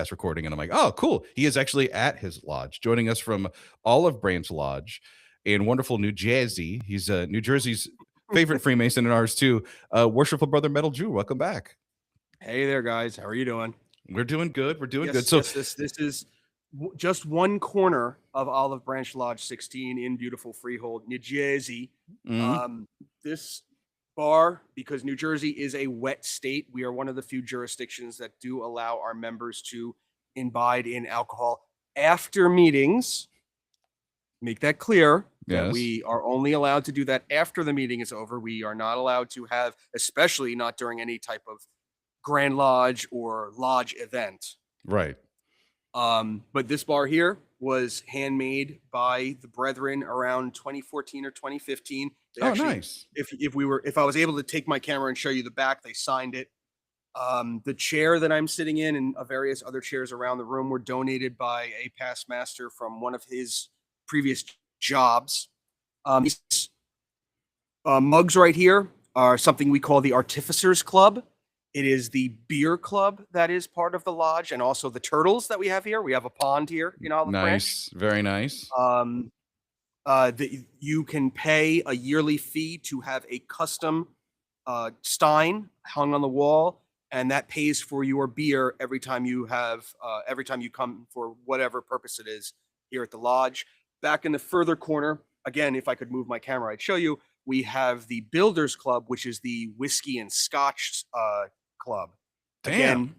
recording, and I'm like, oh, cool. He is actually at his lodge, joining us from Olive Branch Lodge in wonderful New Jersey. He's New Jersey's favorite Freemason and ours too. Worshipful Brother Metal Drew, welcome back. Hey there, guys. How are you doing? We're doing good. We're doing good. Yes, So, yes. This is just one corner of Olive Branch Lodge 16 in beautiful Freehold, New Jersey. mhm, This bar, because New Jersey is a wet state, we are one of the few jurisdictions that do allow our members to imbibe in alcohol after meetings. Make that clear that yes, we are only allowed to do that after the meeting is over. We are not allowed to have, especially not during any type of Grand Lodge or lodge event. right. But this bar here was handmade by the brethren around 2014 or 2015. They Oh, actually, nice. if I was able to take my camera and show you the back, they signed it. The chair that I'm sitting in and various other chairs around the room were donated by a past master from one of his previous jobs. These mugs right here are something we call the Artificers Club. It is the beer club that is part of the lodge, and also the turtles that we have here. We have a pond here in Olive Branch. Nice. Very nice. You can pay a yearly fee to have a custom stein hung on the wall, and that pays for your beer every time you come for whatever purpose it is here at the lodge. Back in the further corner, again, if I could move my camera, I'd show you. We have the Builders Club, which is the whiskey and scotch club. Damn.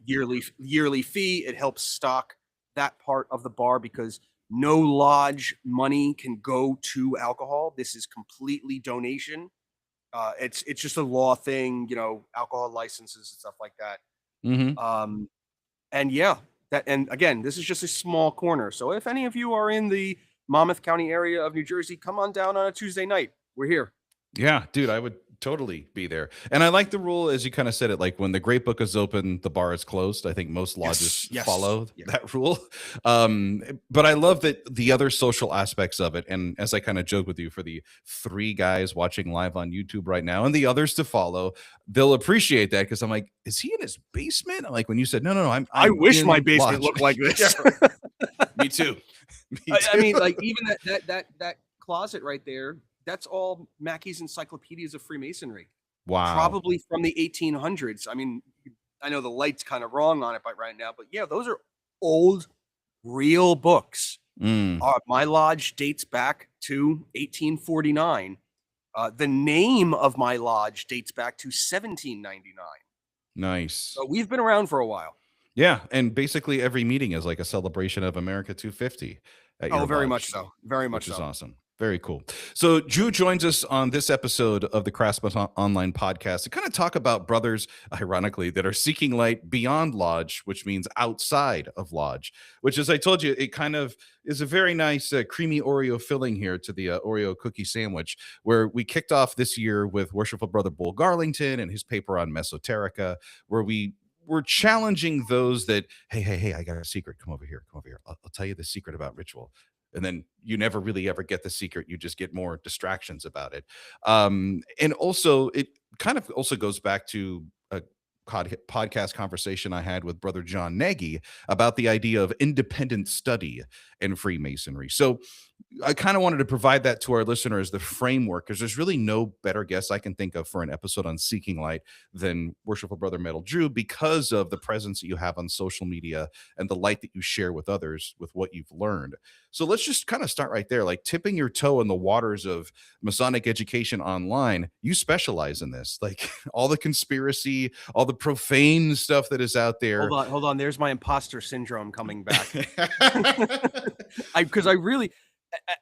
Again, yearly fee. It helps stock that part of the bar because no lodge money can go to alcohol. This is completely donation. It's just a law thing, alcohol licenses and stuff like that. hmm And yeah, and again, this is just a small corner. So if any of you are in the Monmouth County area of New Jersey, come on down on a Tuesday night. We're here. Yeah, dude, I would totally be there. And I like the rule, as you kind of said it, like when the great book is open, the bar is closed. I think most lodges Yes. follow Yeah. that rule. But I love that the other social aspects of it. And as I kind of joke with you, for the 3 guys watching live on YouTube right now and the others to follow, they'll appreciate that because I'm like, is he in his basement? I'm like, when you said, no, I'm I wish in my basement lodge. looked like this. Yeah, me too. Me I too. mean, like even that closet right there, that's all Mackey's Encyclopedias of Freemasonry, Wow. probably from the 1800s. I mean, I know the light's kind of wrong on it right now, but yeah, those are old, real books. Mm, My lodge dates back to 1849. The name of my lodge dates back to 1799. nice. So we've been around for a while. Yeah, and basically every meeting is like a celebration of America 250 at your Oh, very lodge, much so. Very much which is so. awesome. Very cool. So Drew joins us on this episode of the Craftsmen Online Podcast to kind of talk about brothers, ironically, that are seeking light beyond lodge, which means outside of lodge, which, as I told you, it kind of is a very nice creamy Oreo filling here to the Oreo cookie sandwich, where we kicked off this year with Worshipful Brother Bull Garlington and his paper on Mesoterica, where we're challenging those that, hey, I got a secret. Come over here. I'll tell you the secret about ritual. And then you never really ever get the secret. You just get more distractions about it. And also, it kind of also goes back to a podcast conversation I had with Brother John Nagy about the idea of independent study in Freemasonry. So I kind of wanted to provide that to our listeners, the framework, because there's really no better guest I can think of for an episode on seeking light than Worshipful Brother Metal Drew, because of the presence that you have on social media and the light that you share with others with what you've learned. So let's just kind of start right there, like tipping your toe in the waters of Masonic Education Online. You specialize in this, like all the conspiracy, all the profane stuff that is out there. Hold on. There's my imposter syndrome coming back. Because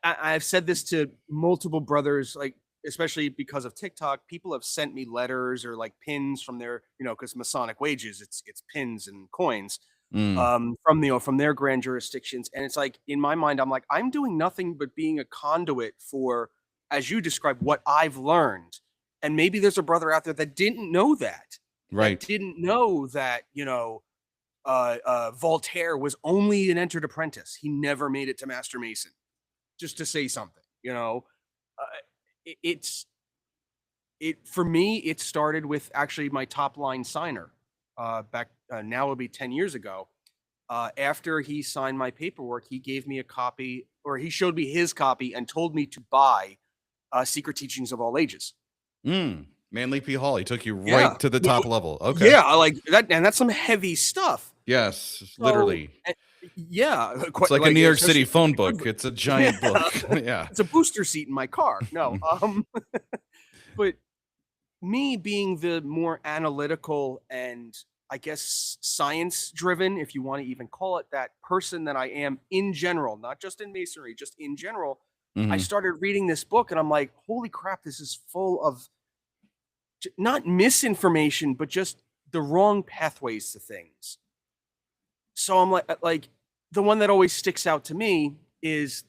I've said this to multiple brothers, like especially because of TikTok. People have sent me letters or like pins from their, because Masonic wages, it's pins and coins Mm, from their grand jurisdictions, and it's like in my mind, I'm like, I'm doing nothing but being a conduit for, as you described, what I've learned, and maybe there's a brother out there that didn't know that, right. didn't know that, Voltaire was only an entered apprentice. He never made it to Master Mason. Just to say something, it's for me. It started with actually my top line signer back now it'll be 10 years ago. After he signed my paperwork, he gave me a copy, or he showed me his copy and told me to buy Secret Teachings of All Ages. Manly P. Hall. He took you Yeah. right to the top level. Okay. Yeah, I like that, and that's some heavy stuff. Yes, So, literally. yeah, It's like a New York City especially phone book. It's a giant book. Yeah. it's a booster seat in my car. No, but me being the more analytical and I guess science driven, if you want to even call it that, person that I am in general, not just in masonry, just in general, I started reading this book and I'm like, holy crap, this is full of not misinformation, but just the wrong pathways to things. So I'm like the one that always sticks out to me is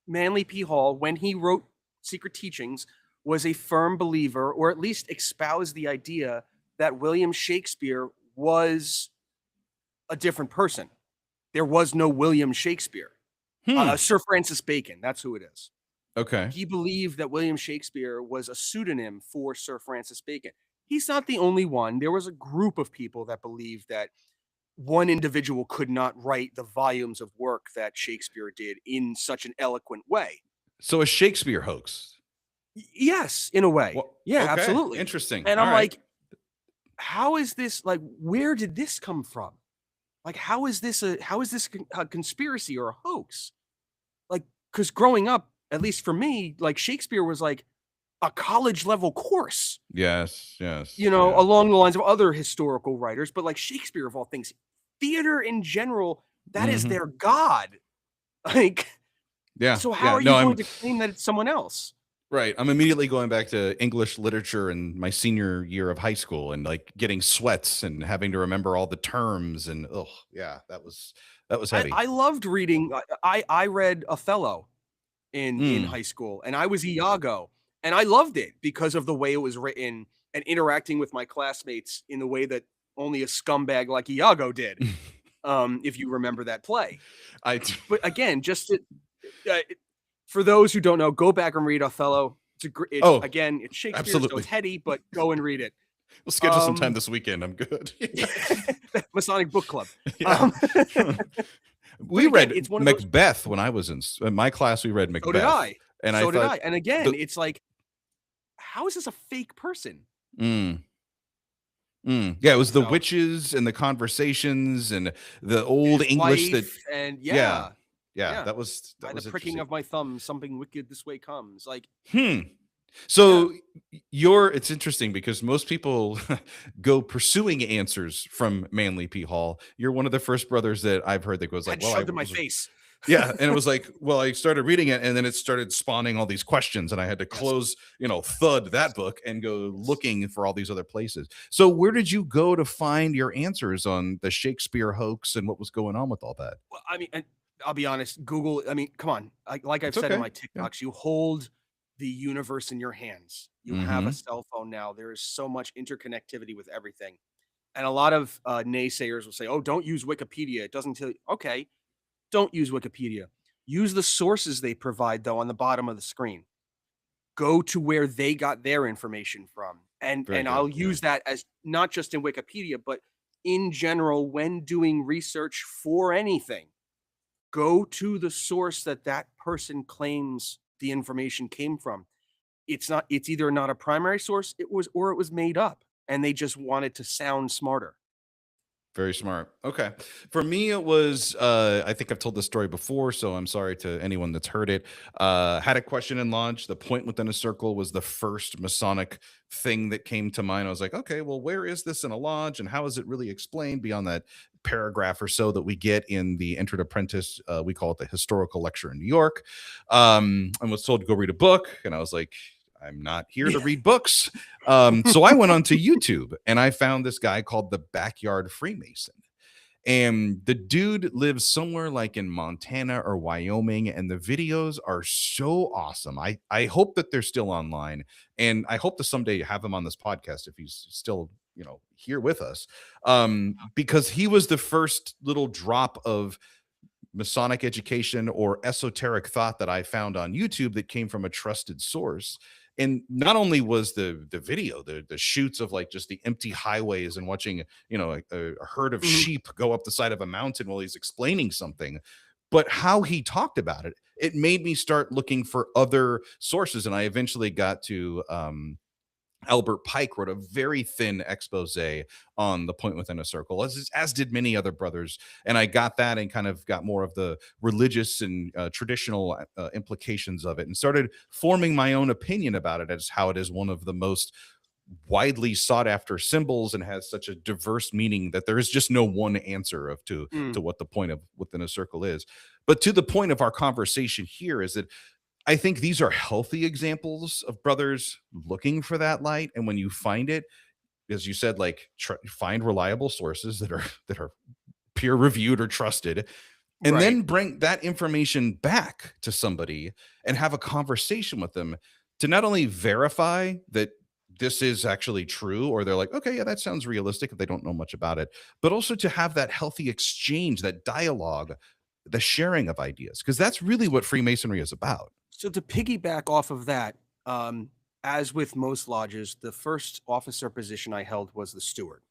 Manly P. Hall, when he wrote Secret Teachings, was a firm believer, or at least espoused the idea that William Shakespeare was a different person. There was no William Shakespeare. Sir Francis Bacon, that's who it is. Okay. He believed that William Shakespeare was a pseudonym for Sir Francis Bacon. He's not the only one. There was a group of people that believed that one individual could not write the volumes of work that Shakespeare did in such an eloquent way. So a Shakespeare hoax. Yes, in a way. Well, yeah, okay. absolutely. Interesting. And All I'm right. like, how is this, like, where did this come from? Like, how is this a conspiracy or a hoax? Like, because growing up, at least for me, like Shakespeare was like a college level course. Yes, yes. Along the lines of other historical writers, but like Shakespeare of all things, theater in general, that is their god. Like, yeah. So how are you going to claim that it's someone else? Right. I'm immediately going back to English literature in my senior year of high school and like getting sweats and having to remember all the terms and that was heavy. I loved reading. I read Othello in high school, and I was Iago, and I loved it because of the way it was written and interacting with my classmates in the way that only a scumbag like Iago did. If you remember that play. But again, just for those who don't know, go back and read Othello. Again, it's Shakespeare, absolutely. So it's heady, but go and read it. We'll schedule some time this weekend. I'm good. Masonic Book Club. We read Macbeth when I was in my class. We read Macbeth. So did I. And so did I. And again, it's like, how is this a fake person? Yeah, it was the witches and the conversations and the old English and yeah. That was by the pricking of my thumb, something wicked this way comes. Like, So it's interesting because most people go pursuing answers from Manly P. Hall. You're one of the first brothers that I've heard that goes like, shoved in my face. Yeah. And it was like, well, I started reading it and then it started spawning all these questions and I had to close, thud that book and go looking for all these other places. So where did you go to find your answers on the Shakespeare hoax and what was going on with all that? Well, I mean, I'll be honest, Google, come on. Like I've said in my TikToks, you hold the universe in your hands. You have a cell phone now. There is so much interconnectivity with everything. And a lot of naysayers will say, oh, don't use Wikipedia. It doesn't tell you. Okay, don't use Wikipedia. Use the sources they provide, though, on the bottom of the screen. Go to where they got their information from. And I'll use that as not just in Wikipedia, but in general, when doing research for anything, go to the source that person claims the information came from. It's either not a primary source, it was made up and they just wanted to sound smarter. Very smart. Okay. For me, it was, I think I've told this story before, so I'm sorry to anyone that's heard it. Had a question in launch. The point within a circle was the first Masonic thing that came to mind. I was like, okay, well, where is this in a lodge and how is it really explained beyond that paragraph or so that we get in the Entered Apprentice? We call it the historical lecture in New York. And was told to go read a book. And I was like, I'm not here to read books. So I went onto YouTube and I found this guy called the Backyard Freemason. And the dude lives somewhere like in Montana or Wyoming. And the videos are so awesome. I hope that they're still online. And I hope to someday have him on this podcast if he's still, here with us. Because he was the first little drop of Masonic education or esoteric thought that I found on YouTube that came from a trusted source. And not only was the video, the shoots of like just the empty highways and watching, a herd of Mhm. sheep go up the side of a mountain while he's explaining something, but how he talked about it, it made me start looking for other sources. And I eventually got to Albert Pike wrote a very thin expose on the point within a circle, as did many other brothers. And I got that and kind of got more of the religious and traditional implications of it, and started forming my own opinion about it as how it is one of the most widely sought after symbols and has such a diverse meaning that there is just no one answer of to Mm. what the point of within a circle is. But to the point of our conversation here is that I think these are healthy examples of brothers looking for that light. And when you find it, as you said, like find reliable sources that are peer reviewed or trusted, and Right. then bring that information back to somebody and have a conversation with them to not only verify that this is actually true, or they're like, okay, yeah, that sounds realistic if they don't know much about it, but also to have that healthy exchange, that dialogue, the sharing of ideas, because that's really what Freemasonry is about. So to piggyback off of that, as with most lodges, the first officer position I held was the steward.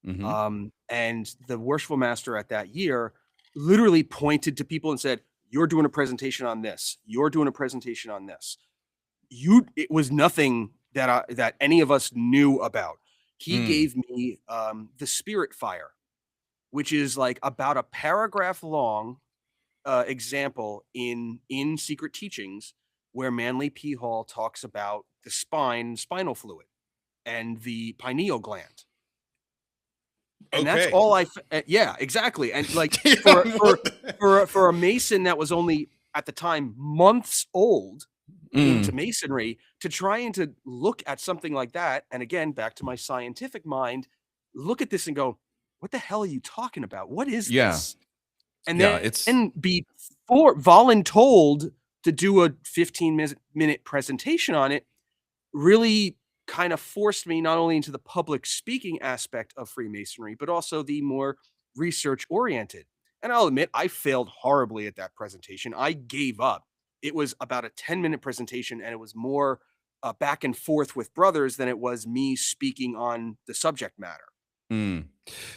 Hmm. And the worshipful master at that year literally pointed to people and said, "You're doing a presentation on this. You're doing a presentation on this." It was nothing that any of us knew about. He Mm. gave me the Spirit Fire, which is like about a paragraph long example in Secret Teachings, where Manly P. Hall talks about the spinal fluid, and the pineal gland. And that's Okay. all yeah, exactly. And like for Yeah, for what the- for a Mason that was only at the time months old into Mm. Masonry, to try and to look at something like that, and again, back to my scientific mind, look at this and go, "What the hell are you talking about? What is Yeah. this?" And Yeah. It's then be voluntold to do a 15-minute presentation on it really kind of forced me not only into the public speaking aspect of Freemasonry, but also the more research oriented. And I'll admit, I failed horribly at that presentation. I gave up. It was about a 10-minute presentation, and it was more back and forth with brothers than it was me speaking on the subject matter. mm.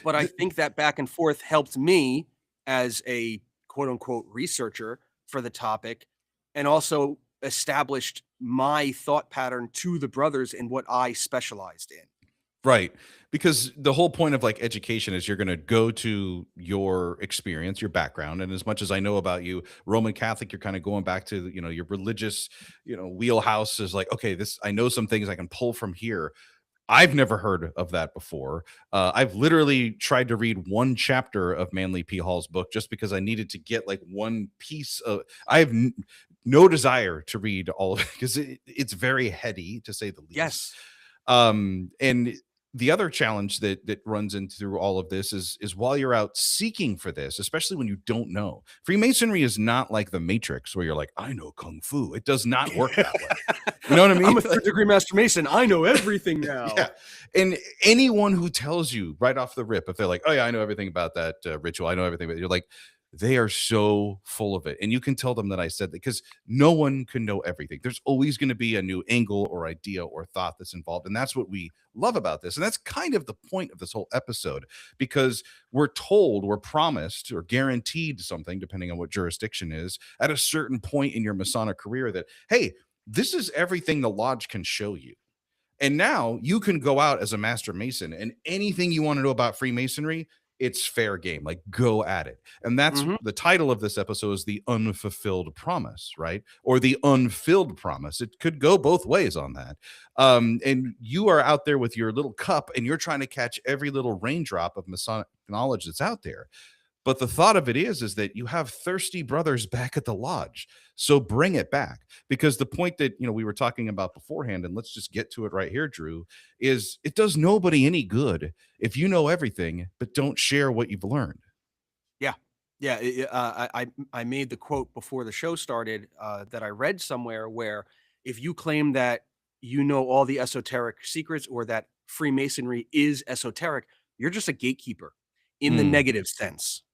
But I Th- think that back and forth helped me as a quote unquote researcher for the topic, and also established my thought pattern to the brothers and what I specialized in. right. Because the whole point of like education is you're going to go to your experience, your background. And as much as I know about you, Roman Catholic, you're kind of going back to, your religious, wheelhouse is like, okay, I know some things I can pull from here. I've never heard of that before. I've literally tried to read one chapter of Manly P. Hall's book just because I needed to get like one piece of. I have no desire to read all of it because it's very heady to say the least. Yes. And the other challenge that runs into through all of this is while you're out seeking for this, especially when you don't know. Freemasonry is not like the Matrix where you're like, I know kung fu. It does not work that way. You know what I mean? I'm a third degree master Mason. I know everything now. Yeah. And anyone who tells you right off the rip, if they're like, oh, yeah, I know everything about that ritual, I know everything, but you're like, they are so full of it. And you can tell them that I said that because no one can know everything. There's always going to be a new angle or idea or thought that's involved. And that's what we love about this. And that's kind of the point of this whole episode, because we're told, we're promised or guaranteed something, depending on what jurisdiction is, at a certain point in your Masonic career that, hey, this is everything the lodge can show you. And now you can go out as a master mason, and anything you want to know about Freemasonry, it's fair game. Like, go at it. And that's Mhm. the title of this episode is The Unfulfilled Promise, right? Or The Unfilled Promise. It could go both ways on that. And you are out there with your little cup and you're trying to catch every little raindrop of Masonic knowledge that's out there. But the thought of it is that you have thirsty brothers back at the lodge. So bring it back. Because the point that, we were talking about beforehand, and let's just get to it right here, Drew, is it does nobody any good if you know everything, but don't share what you've learned. Yeah. Yeah. I made the quote before the show started that I read somewhere, where if you claim that you know all the esoteric secrets, or that Freemasonry is esoteric, you're just a gatekeeper in the Mm, negative sense,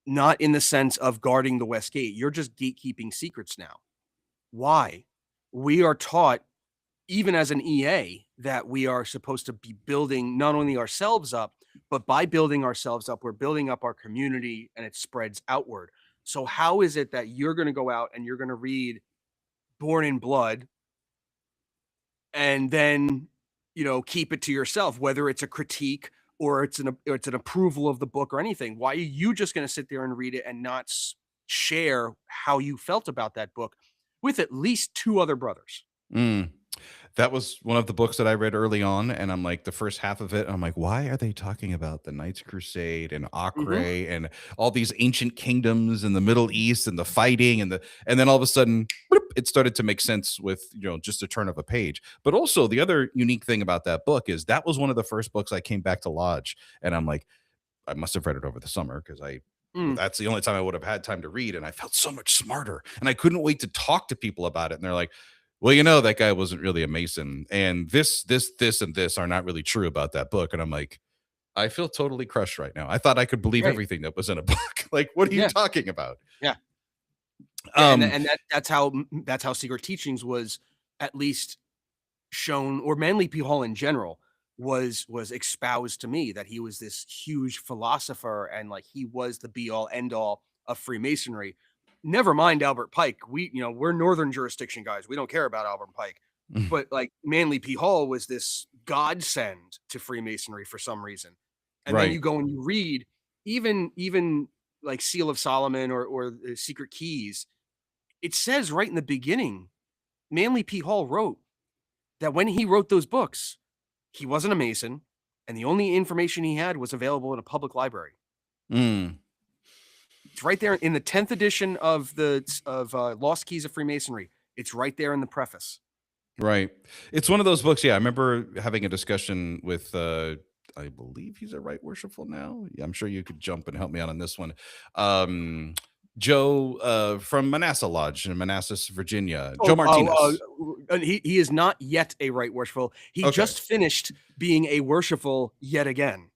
not in the sense of guarding the West Gate. You're just gatekeeping secrets now. Why? We are taught even as an EA, that we are supposed to be building not only ourselves up, but by building ourselves up, we're building up our community and it spreads outward. So how is it that you're going to go out and you're going to read Born in Blood and then, keep it to yourself, whether it's a critique or it's an approval of the book or anything? Why are you just going to sit there and read it and not share how you felt about that book with at least two other brothers? Mm. That was one of the books that I read early on, and I'm like the first half of it, I'm like, why are they talking about the Knights Crusade and Acre Hmm. and all these ancient kingdoms in the Middle East and the fighting and then all of a sudden bloop, it started to make sense with just a turn of a page. But also the other unique thing about that book is that was one of the first books I came back to Lodge, and I'm like, I must have read it over the summer because Mm, that's the only time I would have had time to read. And I felt so much smarter. And I couldn't wait to talk to people about it. And they're like, well, that guy wasn't really a Mason. And this, and this are not really true about that book. And I'm like, I feel totally crushed right now. I thought I could believe right. everything that was in a book. Like, what are you Yeah. talking about? Yeah. Yeah. And Um, and that's how Secret Teachings was at least shown, or Manly P. Hall in general was espoused to me, that he was this huge philosopher and like he was the be all end all of Freemasonry. Never mind Albert Pike. We're northern jurisdiction guys. We don't care about Albert Pike. But like Manly P. Hall was this godsend to Freemasonry for some reason. And then right. you go and you read even like Seal of Solomon or Secret Keys. It says right in the beginning, Manly P. Hall wrote that when he wrote those books, he wasn't a Mason, and the only information he had was available in a public library. Mm. It's right there in the 10th edition of Lost Keys of Freemasonry. It's right there in the preface. Right. It's one of those books. Yeah, I remember having a discussion with I believe he's a right worshipful now. Yeah, I'm sure you could jump and help me out on this one. Um Joe from Manassas Lodge in Manassas, Virginia. Joe Martinez. He is not yet a right worshipful. He Okay. just finished being a worshipful yet again.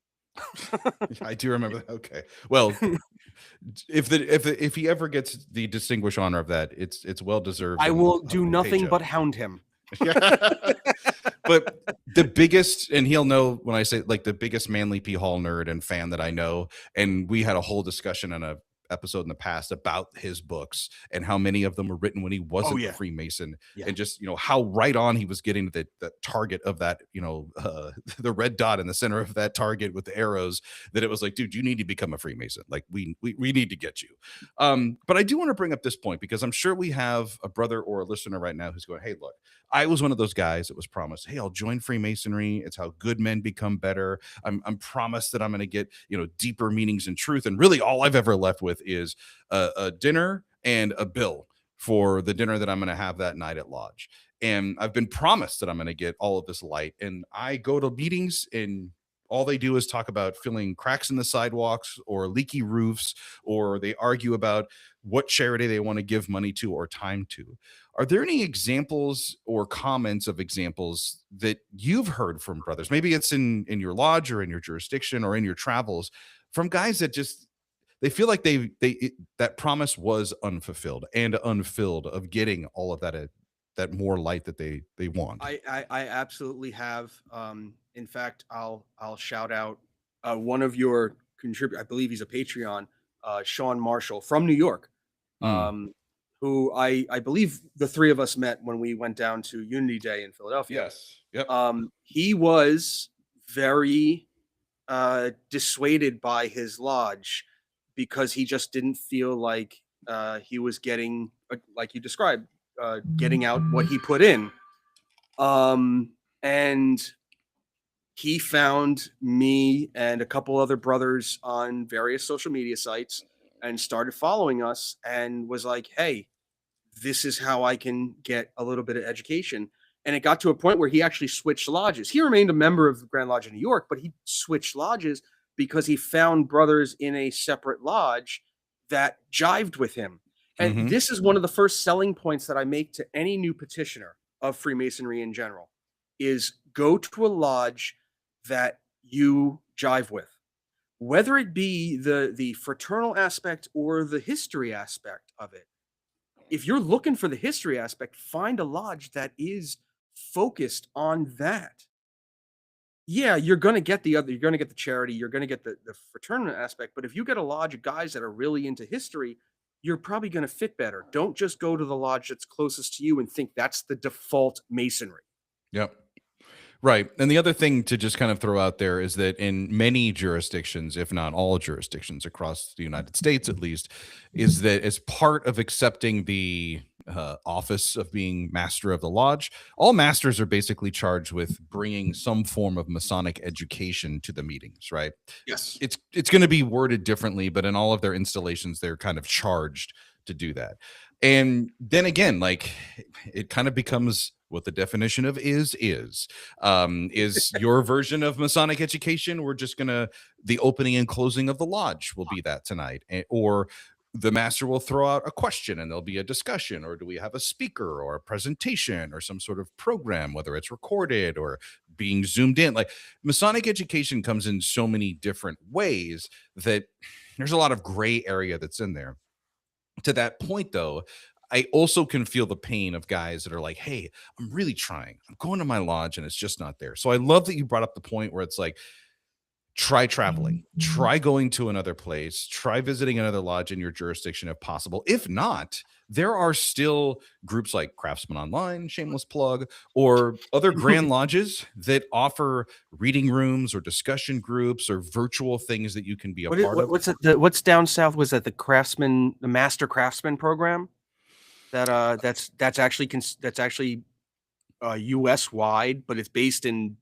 I do remember that. Okay. Well, if he ever gets the distinguished honor of that, it's well deserved I and will do we'll pay nothing Joe. but hound him. But the biggest, and he'll know when I say like the biggest Manly P. Hall nerd and fan that I know, and we had a whole discussion on a episode in the past about his books and how many of them were written when he Oh wasn't a yeah, Freemason, yeah. and just how right on he was getting the target of that, the red dot in the center of that target with the arrows, that it was like, dude, you need to become a Freemason. Like we need to get you. But I do want to bring up this point because I'm sure we have a brother or a listener right now who's going, hey, look, I was one of those guys that was promised, hey, I'll join Freemasonry. It's how good men become better. I'm promised that I'm going to get, deeper meanings and truth. And really all I've ever left with is a dinner and a bill for the dinner that I'm going to have that night at Lodge. And I've been promised that I'm going to get all of this light. And I go to meetings and all they do is talk about filling cracks in the sidewalks or leaky roofs, or they argue about what charity they want to give money to or time to. Are there any examples or comments of examples that you've heard from brothers? Maybe it's in your lodge or in your jurisdiction or in your travels, from guys that just they feel like that promise was unfulfilled and unfilled of getting all of that more light that they want. I absolutely have. In fact, I'll shout out one of your contributors. I believe he's a Patreon, Sean Marshall from New York, Mm, who I believe the three of us met when we went down to Unity Day in Philadelphia. yes. Yep. He was very dissuaded by his lodge because he just didn't feel like he was getting, like you described, getting out what he put in. And he found me and a couple other brothers on various social media sites and started following us and was like, hey, this is how I can get a little bit of education. And it got to a point where he actually switched lodges. He remained a member of the Grand Lodge of New York, but he switched lodges because he found brothers in a separate lodge that jived with him. And Mm-hmm. this is one of the first selling points that I make to any new petitioner of Freemasonry in general, is go to a lodge that you jive with, whether it be the fraternal aspect or the history aspect of it. If you're looking for the history aspect, find a lodge that is focused on that, yeah, you're going to get the other, you're going to get the charity, you're going to get the fraternal aspect. But if you get a lodge of guys that are really into history, you're probably going to fit better. Don't just go to the lodge that's closest to you and think that's the default masonry. Yep. Right. And the other thing to just kind of throw out there is that in many jurisdictions, if not all jurisdictions across the United States, at least, is that as part of accepting the office of being master of the lodge, all masters are basically charged with bringing some form of Masonic education to the meetings, right? Yes. It's going to be worded differently, but in all of their installations, they're kind of charged to do that. And then again, like it kind of becomes what the definition of is your version of Masonic education. We're just gonna the opening and closing of the lodge will be that tonight, or the master will throw out a question and there'll be a discussion, or do we have a speaker or a presentation or some sort of program, whether it's recorded or being zoomed in. Like Masonic education comes in so many different ways that there's a lot of gray area that's in there. To that point, though, I also can feel the pain of guys that are like, hey, I'm really trying. I'm going to my lodge and it's just not there. So I love that you brought up the point where it's like, try traveling, try going to another place, try visiting another lodge in your jurisdiction if possible. If not, there are still groups like Craftsmen Online, shameless plug, or other grand lodges that offer reading rooms or discussion groups or virtual things that you can be a part of. What's down south? Was that the Master Craftsman program? That's actually US wide, but it's based in,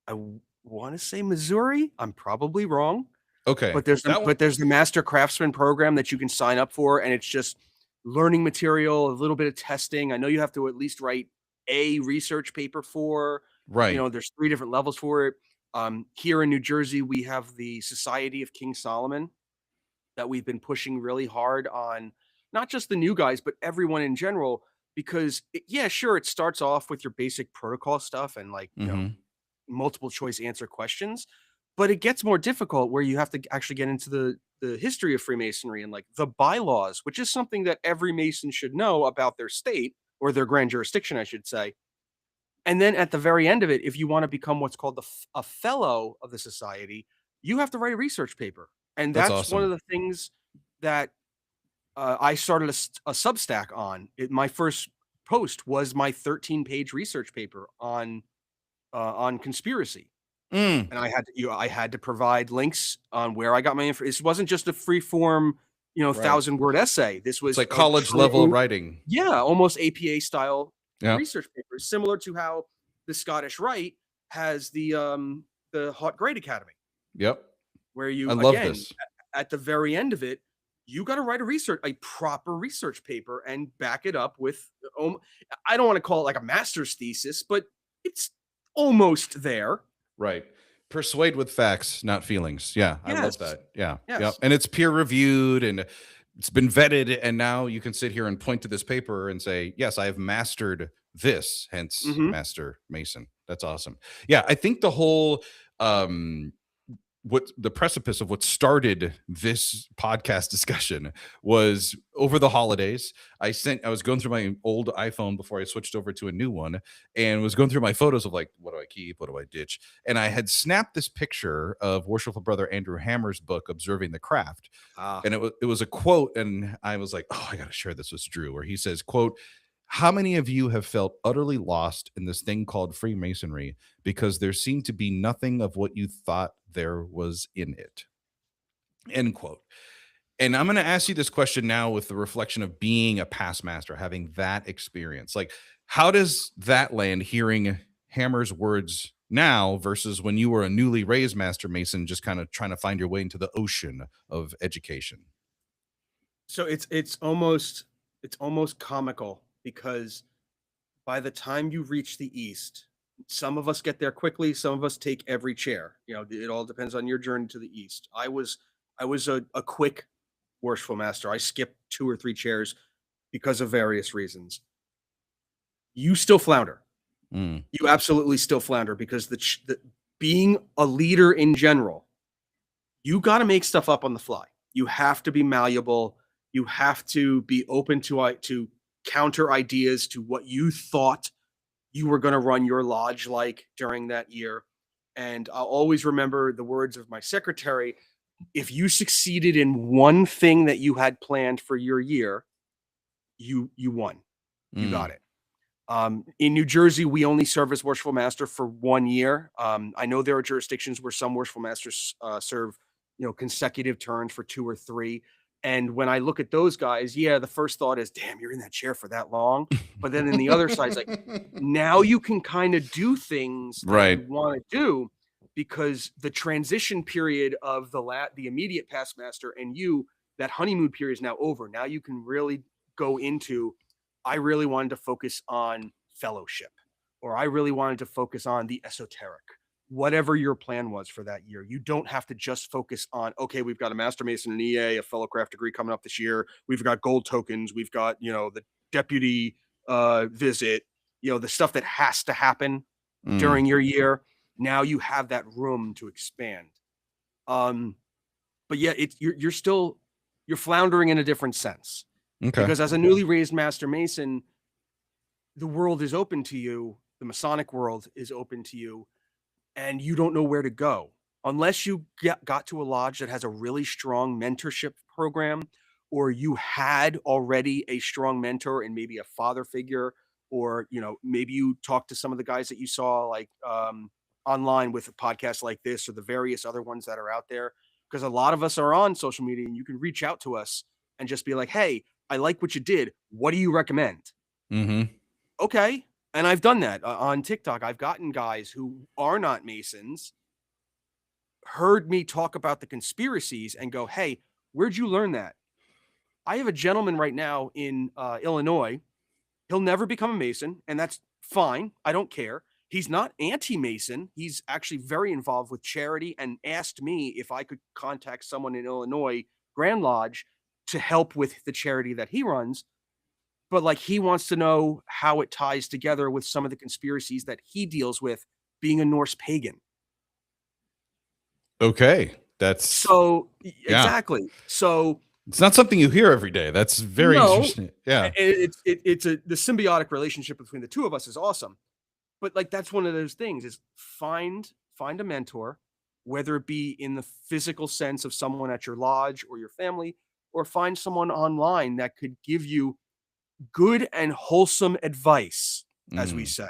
I want to say Missouri. I'm probably wrong. Okay. But there's the Master Craftsman program that you can sign up for, and it's just learning material, a little bit of testing. I know you have to at least write a research paper for. Right. There's 3 different levels for it. Here in New Jersey, we have the Society of King Solomon that we've been pushing really hard on, not just the new guys, but everyone in general, because sure, it starts off with your basic protocol stuff and multiple choice answer questions, but it gets more difficult where you have to actually get into the history of Freemasonry and like the bylaws, which is something that every Mason should know about their state or their grand jurisdiction, I should say. And then at the very end of it, if you want to become what's called a fellow of the society, you have to write a research paper. And that's awesome. one of the things that I started a Substack on. My first post was my 13-page research paper on conspiracy. And I had to provide links on where I got my information. This wasn't just a free form, 1,000-word essay. This was it's like college level writing. Yeah, almost APA style research paper, similar to how the Scottish Rite has the Hot Grade Academy. Yep. Where you love this. At the very end of it, you got to write a proper research paper and back it up with, I don't want to call it like a master's thesis, but it's almost there. Right. Persuade with facts, not feelings. Yeah. Yes. I love that. Yeah. Yes. Yep. And it's peer reviewed and it's been vetted. And now you can sit here and point to this paper and say, yes, I have mastered this, hence Master Mason. That's awesome. Yeah. I think the whole, what the precipice of what started this podcast discussion was over the holidays. I was going through my old iPhone before I switched over to a new one and was going through my photos of like, what do I keep? What do I ditch? And I had snapped this picture of Worshipful Brother Andrew Hammer's book, Observing the Craft. And it was a quote. And I was like, oh, I got to share this with Drew, where he says, quote, "How many of you have felt utterly lost in this thing called Freemasonry because there seemed to be nothing of what you thought there was in it?" End quote. And I'm going to ask you this question now with the reflection of being a past master, having that experience. Like, how does that land hearing Hammer's words now versus when you were a newly raised Master Mason, just kind of trying to find your way into the ocean of education? So it's almost comical, because by the time you reach the East, some of us get there quickly, some of us take every chair. It all depends on your journey to the East. I was a quick worshipful master. I skipped 2 or 3 chairs because of various reasons. You still flounder. You absolutely still flounder, because the being a leader in general, you got to make stuff up on the fly. You have to be malleable. You have to be open to counter ideas to what you thought you were going to run your lodge like during that year. And I'll always remember the words of my secretary: if you succeeded in one thing that you had planned for your year, you won. You got Mm. it. In New Jersey, we only serve as worshipful master for 1 year. I know there are jurisdictions where some worshipful masters serve, consecutive turns for 2 or 3. And when I look at those guys, yeah, the first thought is, "Damn, you're in that chair for that long." But then in the other side, it's like, now you can kind of do things that you Right. want to do, because the transition period of the immediate past master and you, that honeymoon period is now over. Now you can really go into, I really wanted to focus on fellowship, or I really wanted to focus on the esoteric. Whatever your plan was for that year, you don't have to just focus on, okay, we've got a master mason, an EA, a fellow craft degree coming up this year. We've got gold tokens. We've got, the deputy visit, the stuff that has to happen Mm. during your year. Now you have that room to expand. Um, but yeah, you're floundering in a different sense, Okay. because as a newly raised master mason, the world is open to you. The Masonic world is open to you, and you don't know where to go unless you got to a lodge that has a really strong mentorship program, or you had already a strong mentor and maybe a father figure, or maybe you talked to some of the guys that you saw, like, online with a podcast like this, or the various other ones that are out there. Because a lot of us are on social media, and you can reach out to us and just be like, "Hey, I like what you did. What do you recommend?" Mm-hmm. Okay. And I've done that on TikTok. I've gotten guys who are not Masons, heard me talk about the conspiracies, and go, "Hey, where'd you learn that?" I have a gentleman right now in Illinois. He'll never become a Mason, and that's fine. I don't care. He's not anti-Mason. He's actually very involved with charity, and asked me if I could contact someone in Illinois Grand Lodge to help with the charity that he runs. But, like, he wants to know how it ties together with some of the conspiracies that he deals with, being a Norse pagan. Okay. That's So yeah. exactly. So It's not something you hear every day. That's very no, interesting. Yeah. it's the symbiotic relationship between the two of us is awesome. But, like, that's one of those things, is find a mentor, whether it be in the physical sense of someone at your lodge or your family, or find someone online that could give you good and wholesome advice, as we Mm. say.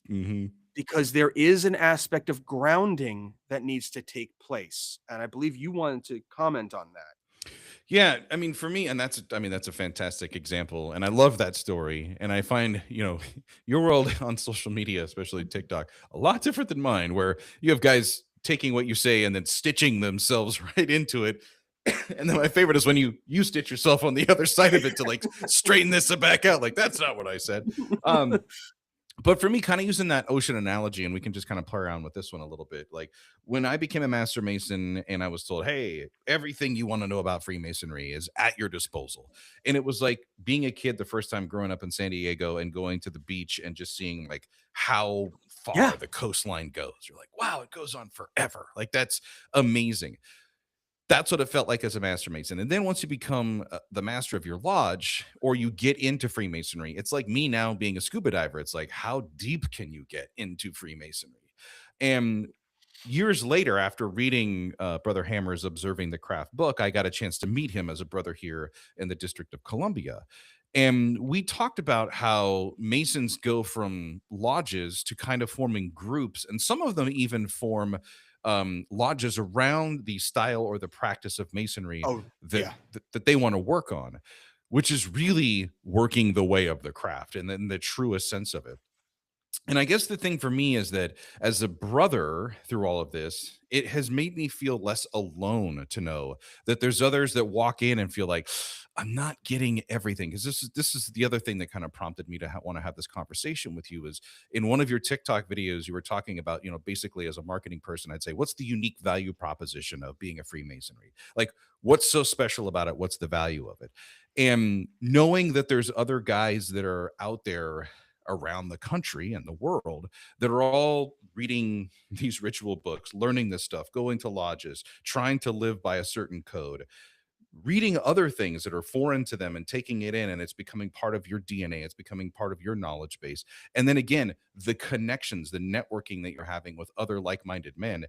Mm-hmm. Because there is an aspect of grounding that needs to take place. And I believe you wanted to comment on that. Yeah, I mean, for me, and that's a fantastic example, and I love that story. And I find, your world on social media, especially TikTok, a lot different than mine, where you have guys taking what you say and then stitching themselves right into it. And then my favorite is when you stitch yourself on the other side of it to like straighten this back out. Like that's not what I said. Um, but for me, kind of using that ocean analogy, and we can just kind of play around with this one a little bit. Like when I became a master mason and I was told, hey, everything you want to know about Freemasonry is at your disposal. And it was like being a kid the first time growing up in San Diego and going to the beach and just seeing like how Yeah. far the coastline goes. You're like, wow, it goes on forever. Like that's amazing. That's what it felt like as a master mason. And then once you become the master of your lodge or you get into Freemasonry, it's like me now being a scuba diver. It's like, how deep can you get into Freemasonry? And years later, after reading Brother Hammer's Observing the Craft book, I got a chance to meet him as a brother here in the District of Columbia. And we talked about how Masons go from lodges to kind of forming groups, and some of them even form lodges around the style or the practice of Masonry Oh, that yeah. that they want to work on, which is really working the way of the craft and then the truest sense of it. And I guess the thing for me is that as a brother through all of this, it has made me feel less alone to know that there's others that walk in and feel like I'm not getting everything. Because this is the other thing that kind of prompted me to want to have this conversation with you. Is in one of your TikTok videos you were talking about, basically as a marketing person, I'd say, what's the unique value proposition of being a Freemasonry? Like, what's so special about it? What's the value of it? And knowing that there's other guys that are out there around the country and the world that are all reading these ritual books, learning this stuff, going to lodges, trying to live by a certain code. reading other things that are foreign to them and taking it in, and it's becoming part of your DNA. It's becoming part of your knowledge base. And then again, the connections, the networking that you're having with other like-minded men,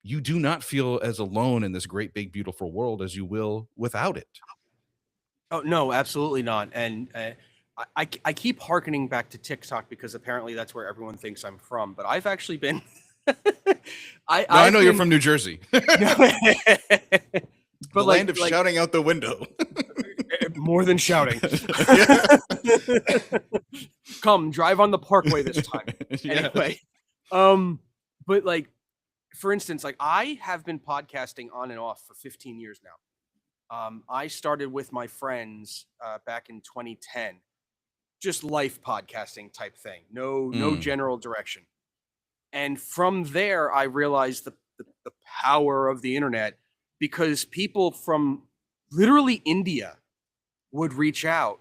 you do not feel as alone in this great, big, beautiful world as you will without it. Oh, no, absolutely not. And I keep hearkening back to TikTok because apparently that's where everyone thinks I'm from. But I've actually been. I know you're from New Jersey. But the land of shouting out the window. More than shouting. Come drive on the parkway this time. Anyway, but like, for instance, like I have been podcasting on and off for 15 years now. I started with my friends back in 2010, just life podcasting type thing. No general direction. And from there, I realized the power of the internet, because people from literally India would reach out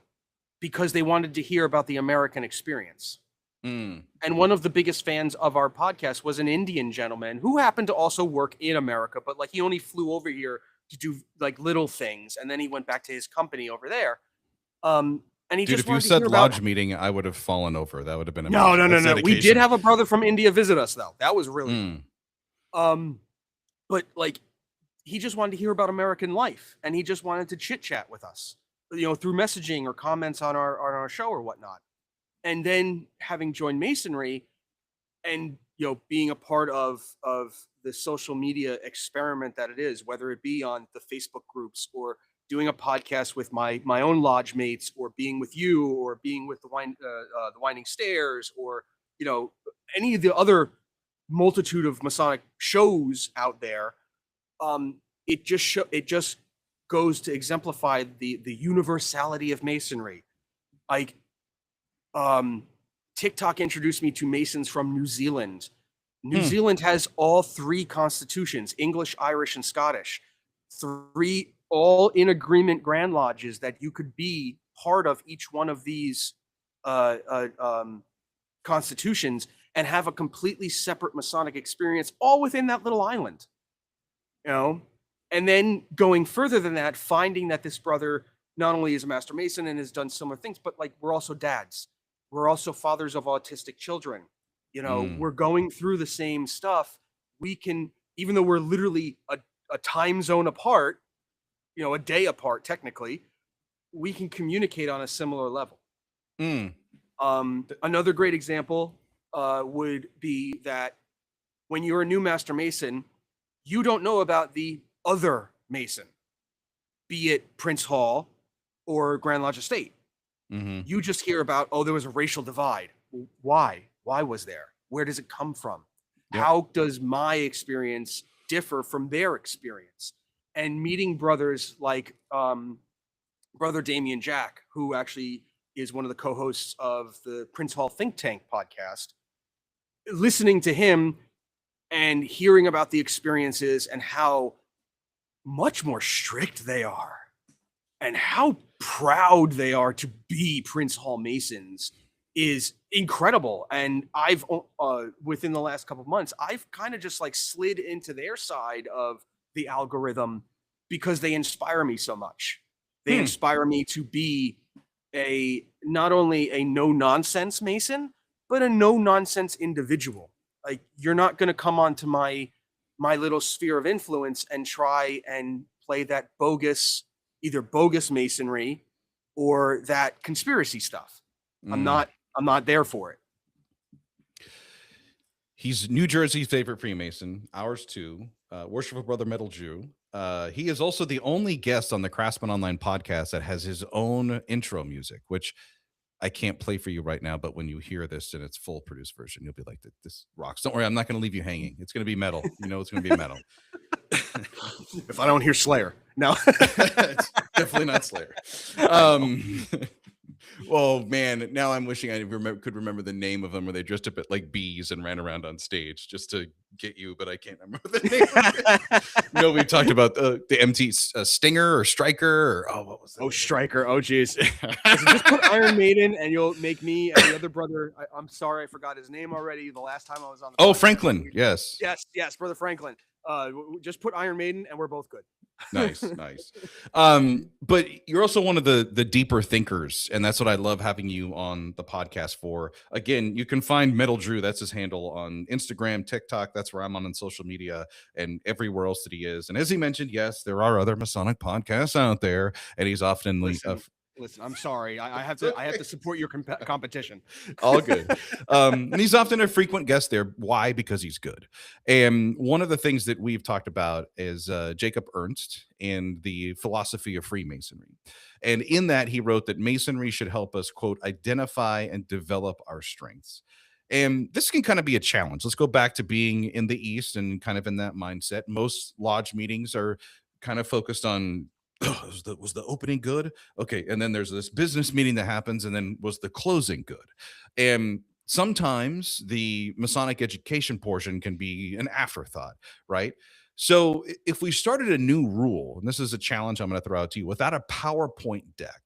because they wanted to hear about the American experience. And one of the biggest fans of our podcast was an Indian gentleman who happened to also work in America, but like he only flew over here to do like little things, and then he went back to his company over there. And he Dude, just if you said lodge meeting, I would have fallen over. That would have been amazing. No. We did have a brother from India visit us though. That was really but like he just wanted to hear about American life, and he just wanted to chit chat with us, through messaging or comments on our show or whatnot. And then having joined Masonry and being a part of the social media experiment that it is, whether it be on the Facebook groups or doing a podcast with my own lodge mates, or being with you, or being with the Winding Stairs, or any of the other multitude of Masonic shows out there, it just goes to exemplify the universality of Masonry. Like TikTok introduced me to Masons from New Zealand. New Zealand has all 3 constitutions: English, Irish, and Scottish. 3 all in agreement Grand Lodges that you could be part of each one of these constitutions and have a completely separate Masonic experience, all within that little island. And then going further than that, finding that this brother not only is a Master Mason and has done similar things, but like we're also dads. We're also fathers of autistic children. We're going through the same stuff. We can, even though we're literally a time zone apart, a day apart, technically, we can communicate on a similar level. Another great example would be that when you're a new Master Mason, you don't know about the other Mason, be it Prince Hall or Grand Lodge Estate. You just hear about, there was a racial divide. Why? Why was there? Where does it come from? Yep. How does my experience differ from their experience? And meeting brothers like Brother Damien Jack, who actually is one of the co-hosts of the Prince Hall Think Tank podcast, listening to him and hearing about the experiences and how much more strict they are and how proud they are to be Prince Hall Masons is incredible. And I've within the last couple of months, I've kind of just like slid into their side of the algorithm because they inspire me so much. They inspire me to be not only a no-nonsense Mason, but a no-nonsense individual. Like, you're not going to come onto my little sphere of influence and try and play that either bogus Masonry or that conspiracy stuff. I'm not there for it. He's New Jersey's favorite Freemason, ours too. Worshipful Brother Metal Jew. He is also the only guest on the Craftsman Online Podcast that has his own intro music, which I can't play for you right now, but when you hear this in its full produced version, you'll be like, this rocks. Don't worry, I'm not going to leave you hanging. It's going to be metal. It's going to be metal. If I don't hear Slayer. No. It's definitely not Slayer. Well, man, now I'm wishing I could remember the name of them, where they dressed up like bees and ran around on stage just to get you, but I can't remember the name. No, we talked about the MT Stinger or Striker or what was that? Oh, Striker. Oh, geez. Just put Iron Maiden and you'll make me and the other brother. I'm sorry, I forgot his name already. The last time I was on the Franklin. Yes, Brother Franklin. Just put Iron Maiden and we're both good. Nice. But you're also one of the deeper thinkers, and that's what I love having you on the podcast for. Again, you can find Metal Drew, that's his handle, on Instagram, TikTok, that's where I'm on social media, and everywhere else that he is. And as he mentioned, yes, there are other Masonic podcasts out there, and he's often Listen, I'm sorry. I have okay. I have to support your competition. All good. And he's often a frequent guest there. Why? Because he's good. And one of the things that we've talked about is Jacob Ernst and the philosophy of Freemasonry. And in that, he wrote that Masonry should help us, quote, identify and develop our strengths. And this can kind of be a challenge. Let's go back to being in the East and kind of in that mindset. Most lodge meetings are kind of focused on, oh, was the opening good? Okay. And then there's this business meeting that happens, and then was the closing good? And sometimes the Masonic education portion can be an afterthought, right? So if we started a new rule, and this is a challenge I'm going to throw out to you, without a PowerPoint deck,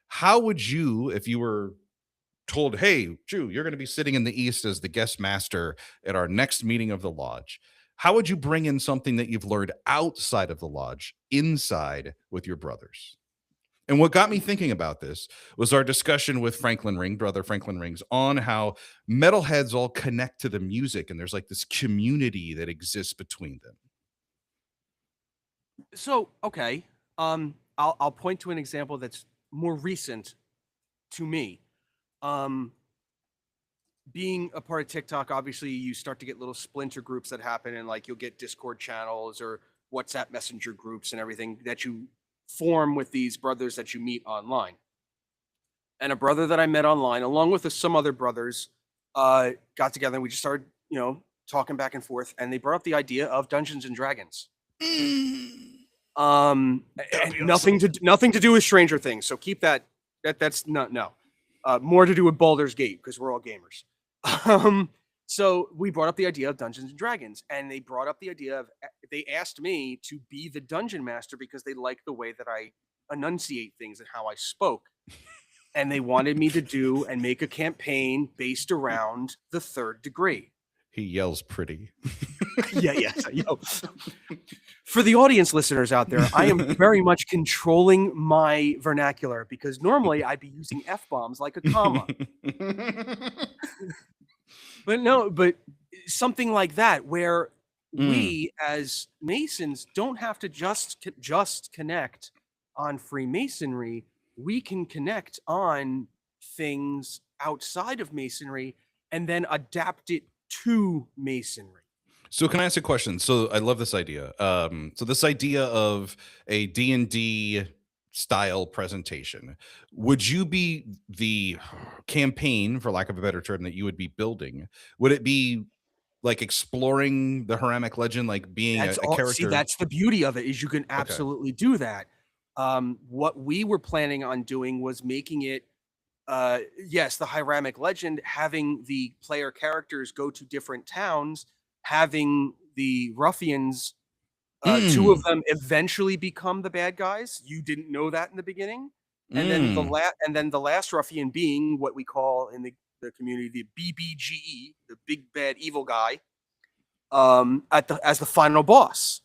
how would you, if you were told, hey, Drew, you're going to be sitting in the East as the guest master at our next meeting of the lodge, how would you bring in something that you've learned outside of the lodge inside with your brothers? And what got me thinking about this was our discussion with Franklin Ring, brother Franklin Rings, on how metalheads all connect to the music, and there's like this community that exists between them. So, okay, I'll point to an example that's more recent to me. Being a part of TikTok, obviously you start to get little splinter groups that happen, and like you'll get Discord channels or WhatsApp messenger groups and everything that you form with these brothers that you meet online. And a brother that I met online, along with some other brothers, got together and we just started, talking back and forth, and they brought up the idea of Dungeons and Dragons. And nothing to do with Stranger Things. So keep that's no. More to do with Baldur's Gate, because we're all gamers. So we brought up the idea of Dungeons and Dragons, and they brought up the idea of, they asked me to be the dungeon master because they like the way that I enunciate things and how I spoke. And they wanted me to do and make a campaign based around the third degree. He yells pretty. Yeah. For the audience listeners out there, I am very much controlling my vernacular, because normally I'd be using F-bombs like a comma. But something like that, where we as Masons don't have to just connect on Freemasonry. We can connect on things outside of Masonry and then adapt it to Masonry. So can I ask a question? So I love this idea. So this idea of a D&D style presentation, would you be the campaign, for lack of a better term, that you would be building? Would it be like exploring the Hiramic legend, like being a character? See, that's the beauty of it, is you can absolutely do that. What we were planning on doing was making it, yes, the Hiramic legend, having the player characters go to different towns, having the ruffians, two of them eventually become the bad guys. You didn't know that in the beginning. And then the last ruffian being what we call in the community the BBGE, the big bad evil guy, as the final boss.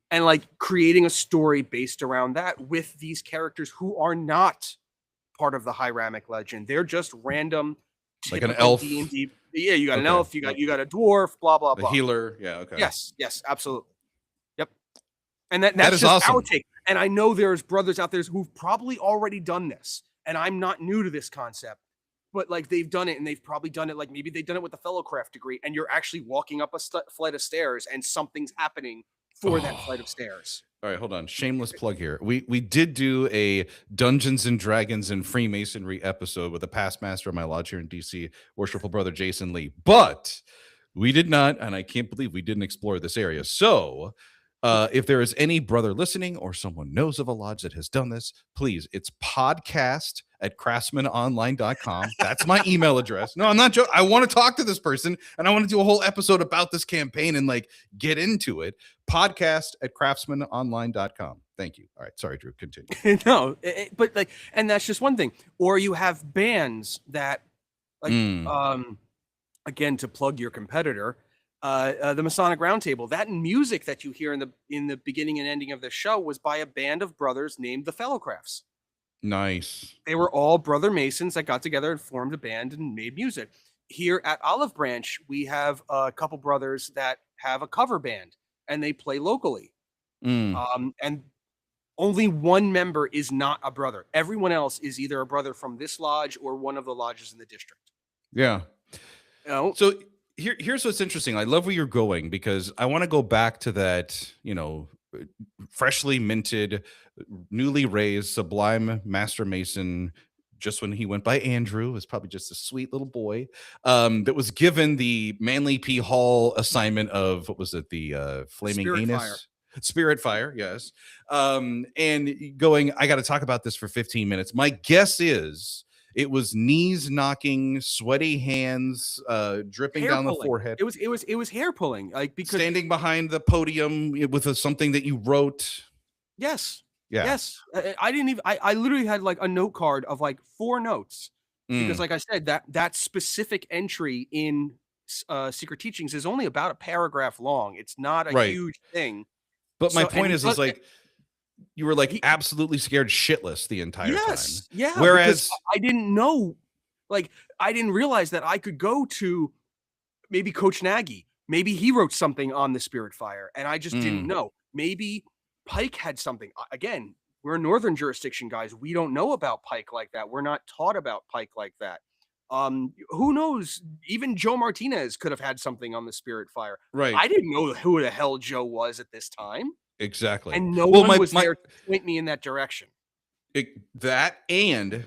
And like creating a story based around that with these characters who are not part of the Hiramic legend. They're just random, like an elf. D&D. Yeah, you got an elf, you got a dwarf, blah blah blah. A healer, yeah, okay. Yes, absolutely. Yep. And that's just awesome. Our take. And I know there's brothers out there who've probably already done this, and I'm not new to this concept, but like they've done it, and they've probably done it, like maybe they've done it with the fellowcraft degree, and you're actually walking up a flight of stairs and something's happening for that flight of stairs. All right, hold on. Shameless plug here. We did do a Dungeons and Dragons and Freemasonry episode with a past master of my lodge here in DC, worshipful brother Jason Lee. But we did not, and I can't believe we didn't explore this area. So if there is any brother listening or someone knows of a lodge that has done this, please, it's podcast@craftsmenonline.com. That's my email address. No, I'm not joking. I want to talk to this person, and I want to do a whole episode about this campaign and like get into it. Podcast@craftsmenonline.com. Thank you. All right. Sorry, Drew. Continue. No, but like, and that's just one thing. Or you have bands that, like, again, to plug your competitor, the Masonic Roundtable. That music that you hear in the beginning and ending of the show was by a band of brothers named the Fellowcrafts. Nice. They were all brother Masons that got together and formed a band and made music. Here at Olive Branch, we have a couple brothers that have a cover band and they play locally. Mm. And only one member is not a brother. Everyone else is either a brother from this lodge or one of the lodges in the district. Yeah. You know? So here's what's interesting. I love where you're going because I want to go back to that, freshly minted, newly raised, sublime Master Mason. Just when he went by Andrew, was probably just a sweet little boy that was given the Manly P. Hall assignment of what was it, the Flaming Spirit Anus? Fire. Spirit Fire, yes. And going, I got to talk about this for 15 minutes. My guess is it was knees knocking, sweaty hands, dripping Hair down the pulling. forehead. It was hair pulling, like because Standing behind the podium with something that you wrote. yes, Yeah. yes. I didn't even. I literally had like a note card of like 4 notes because, like I said, that specific entry in Secret Teachings is only about a paragraph long. It's not a Right. huge thing. But my So- point and is but- like you were like he- absolutely scared shitless the entire Yes, time. yeah. Whereas because I didn't know, like I didn't realize that I could go to maybe Coach Nagy. Maybe he wrote something on the Spirit Fire, and I just didn't know. Maybe Pike had something. Again, we're northern jurisdiction guys. We don't know about Pike like that. We're not taught about Pike like that. Who knows? Even Joe Martinez could have had something on the Spirit Fire. right. I didn't know who the hell Joe was at this time, Exactly. and no one was there to point me in that direction. And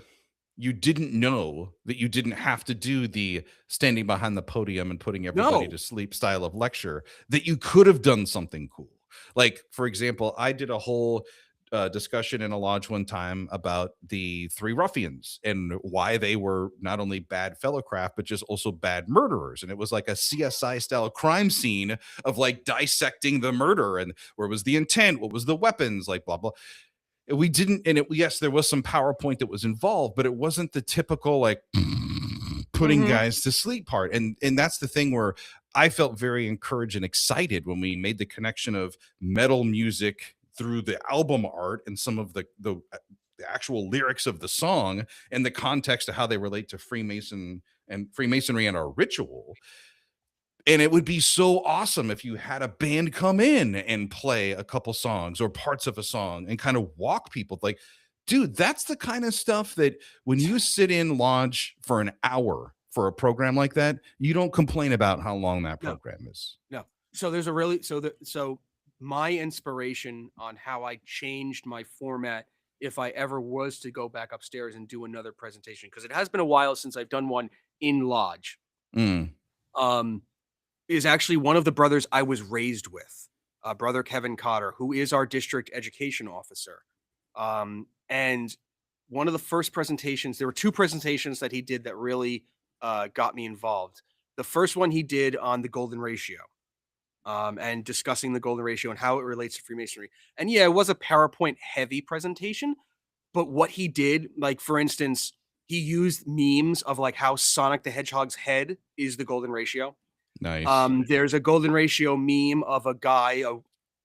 you didn't know that you didn't have to do the standing behind the podium and putting everybody to sleep style of lecture, that you could have done something cool. Like, for example, I did a whole discussion in a lodge one time about the 3 ruffians and why they were not only bad fellow craft, but just also bad murderers. And it was like a CSI style crime scene of like dissecting the murder and where was the intent, what was the weapons, like blah, blah. We didn't, and yes, there was some PowerPoint that was involved, but it wasn't the typical like putting guys to sleep part. And that's the thing where I felt very encouraged and excited when we made the connection of metal music through the album art and some of the actual lyrics of the song and the context of how they relate to Freemason and Freemasonry and our ritual. And it would be so awesome if you had a band come in and play a couple songs or parts of a song and kind of walk people. Like, dude, that's the kind of stuff that when you sit in lodge for an hour for a program like that, you don't complain about how long that program is. No. So there's a really, so my inspiration on how I changed my format, if I ever was to go back upstairs and do another presentation, because it has been a while since I've done one in lodge. Is actually one of the brothers I was raised with, brother Kevin Cotter, who is our district education officer. And one of the first presentations, there were 2 presentations that he did that really got me involved. The first one he did on the golden ratio and discussing the golden ratio and how it relates to Freemasonry. And yeah, it was a PowerPoint heavy presentation, but what he did, like for instance, he used memes of like how Sonic the Hedgehog's head is the golden ratio. Nice. There's a golden ratio meme of a guy, a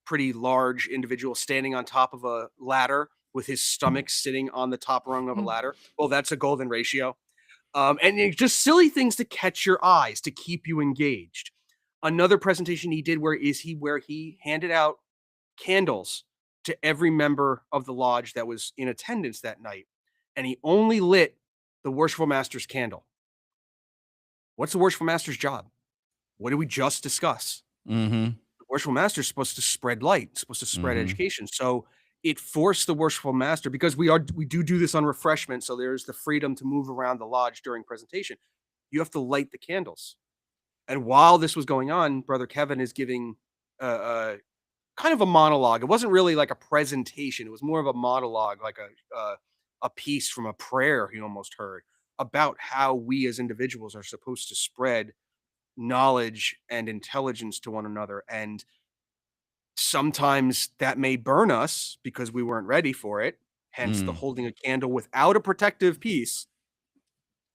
pretty large individual, standing on top of a ladder with his stomach sitting on the top rung of a ladder. Well, that's a golden ratio. And it's just silly things to catch your eyes, to keep you engaged. Another presentation he did where he handed out candles to every member of the lodge that was in attendance that night. And he only lit the Worshipful Master's candle. What's the Worshipful Master's job? What did we just discuss? The Worshipful Master is supposed to spread light, supposed to spread education. So it forced the Worshipful Master, because we do this on refreshment, so there's the freedom to move around the lodge during presentation. You have to light the candles. And while this was going on, Brother Kevin is giving kind of a monologue. It wasn't really like a presentation. It was more of a monologue, like a piece from a prayer he almost heard about how we as individuals are supposed to spread knowledge and intelligence to one another. And sometimes that may burn us because we weren't ready for it. Hence the holding a candle without a protective piece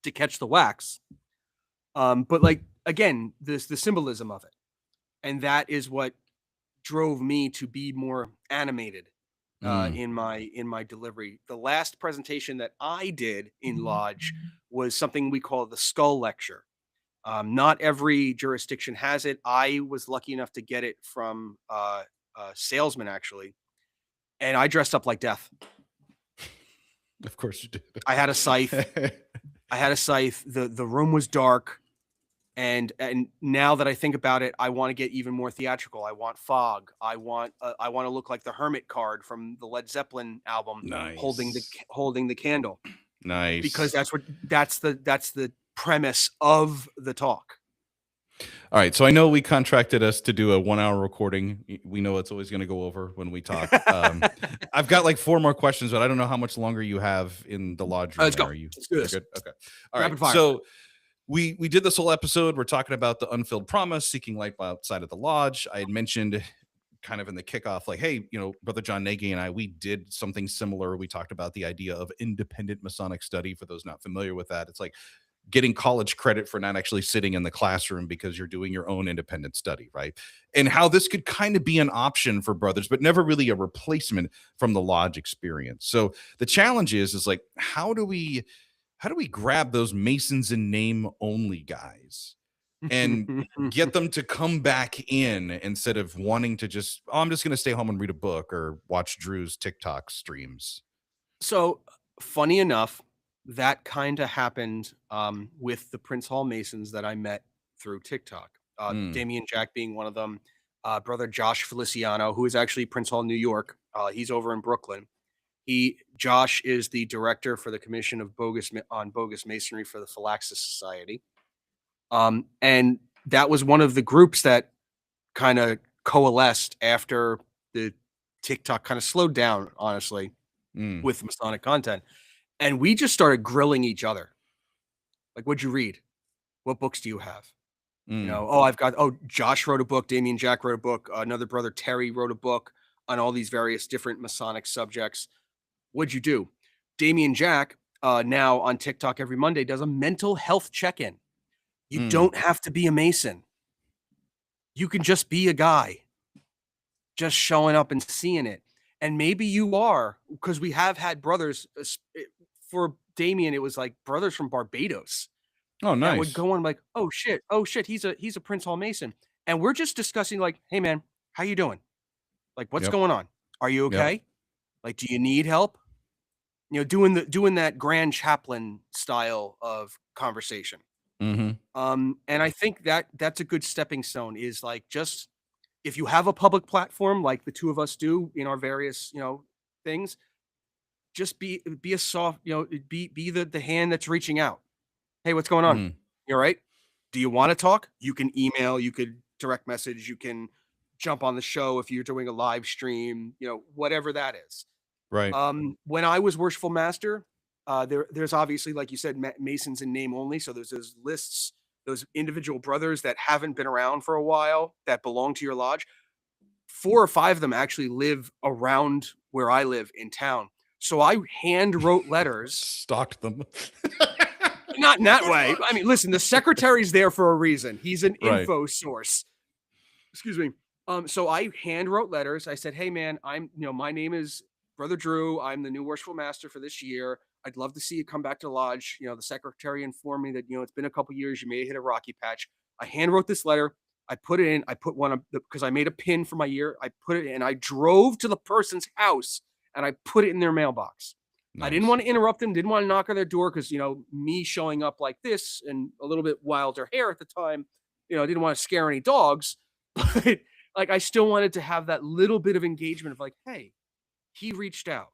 to catch the wax. But like, again, the symbolism of it. And that is what drove me to be more animated Mm. in my delivery. The last presentation that I did in lodge was something we call the skull lecture. Not every jurisdiction has it. I was lucky enough to get it from a salesman actually, and I dressed up like death. Of course you I had a scythe. did. I had a scythe. The room was dark, and now that I think about it, I want to get even more theatrical. I want fog. I want to look like the hermit card from the Led Zeppelin album, Nice. holding the candle, because Nice. that's the premise of the talk. All right. So I know we contracted us to do a 1 hour recording. We know it's always going to go over when we talk. I've got like 4 more questions, but I don't know how much longer you have in the lodge room Let's there. go. Are you Let's do you're this. good? Okay. All right. Rapid fire. So we did this whole episode. We're talking about the unfilled promise, seeking light outside of the lodge. I had mentioned kind of in the kickoff, like, hey, Brother John Nagy and I, we did something similar. We talked about the idea of independent Masonic study. For those not familiar with that, it's like getting college credit for not actually sitting in the classroom because you're doing your own independent study, right? And how this could kind of be an option for brothers, but never really a replacement from the lodge experience. So the challenge is like, how do we grab those Masons in name only guys and get them to come back in instead of wanting to just, oh, I'm just going to stay home and read a book or watch Drew's TikTok streams? So, funny enough, that kind of happened with the Prince Hall Masons that I met through TikTok. Mm, Damien Jack being one of them. Brother Josh Feliciano, who is actually Prince Hall, New York. He's over in Brooklyn. Josh is the director for the Commission of Bogus Masonry for the Philaxis Society. And that was one of the groups that kind of coalesced after the TikTok kind of slowed down, honestly, mm, with Masonic content. And we just started grilling each other. Like, what'd you read? What books do you have? mm, Josh wrote a book. Damien Jack wrote a book. Another brother, Terry, wrote a book on all these various different Masonic subjects. What'd you do? Damien Jack, now on TikTok every Monday, does a mental health check-in. You mm, don't have to be a Mason. You can just be a guy, just showing up and seeing it. And maybe you are, because we have had brothers. For Damien, it was like brothers from Barbados oh, that would nice. go on like, oh shit, he's a Prince Hall Mason. And we're just discussing like, hey man, how you doing? Like, what's Yep. going on? Are you Yep. okay? Like, do you need help? Doing that grand chaplain style of conversation. Mm-hmm. And I think that that's a good stepping stone, is like, just if you have a public platform like the two of us do in our various, things, just be a soft, be the hand that's reaching out. Hey, what's going on? Mm, You all right? Do you want to talk? You can email, you could direct message, you can jump on the show if you're doing a live stream, whatever that is. right. When I was worshipful master, there's obviously, like you said, Masons in name only. So there's those lists, those individual brothers that haven't been around for a while that belong to your lodge. 4 or 5 of them actually live around where I live in town. So I hand wrote letters. Stalked them. Not in that way. I mean, listen, the secretary's there for a reason. He's an Right. info source. Excuse me. So I hand wrote letters. I said, hey man, my name is Brother Drew. I'm the new worshipful master for this year. I'd love to see you come back to lodge. The secretary informed me that, it's been a couple years. You may hit a rocky patch. I hand wrote this letter. I put it in. I put one of because I made a pin for my ear. I put it in. I drove to the person's house and I put it in their mailbox. I didn't Nice. want to interrupt them, didn't want to knock on their door because, me showing up like this and a little bit wilder hair at the time, I didn't want to scare any dogs. But like, I still wanted to have that little bit of engagement of like, hey, he reached out.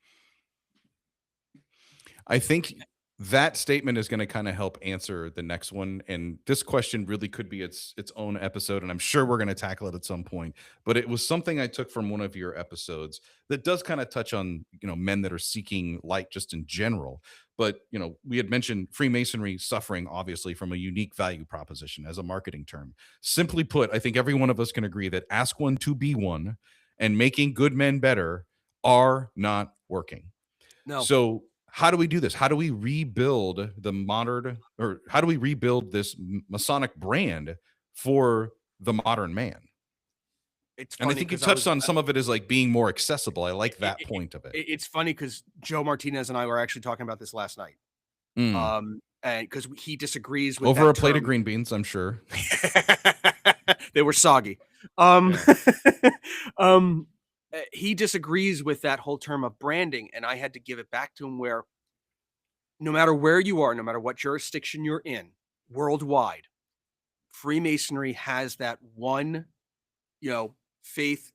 I think that statement is going to kind of help answer the next one. And this question really could be its own episode. And I'm sure we're going to tackle it at some point. But it was something I took from one of your episodes that does kind of touch on, men that are seeking light just in general. But, we had mentioned Freemasonry suffering, obviously, from a unique value proposition as a marketing term. Simply put, I think every one of us can agree that ask one to be one and making good men better are not working. No. So how do we do this? How do we rebuild the modern, or how do we rebuild this Masonic brand for the modern man? It's And I funny think you because I touched was on some of it as like being more accessible. I like it, that point of it. it's funny because Joe Martinez and I were actually talking about this last night. Mm. And because he disagrees with Over that a plate of term. green beans, I'm sure. They were soggy. Um, Yeah. he disagrees with that whole term of branding, and I had to give it back to him where no matter where you are, no matter what jurisdiction you're in, worldwide, Freemasonry has that one, you know, faith,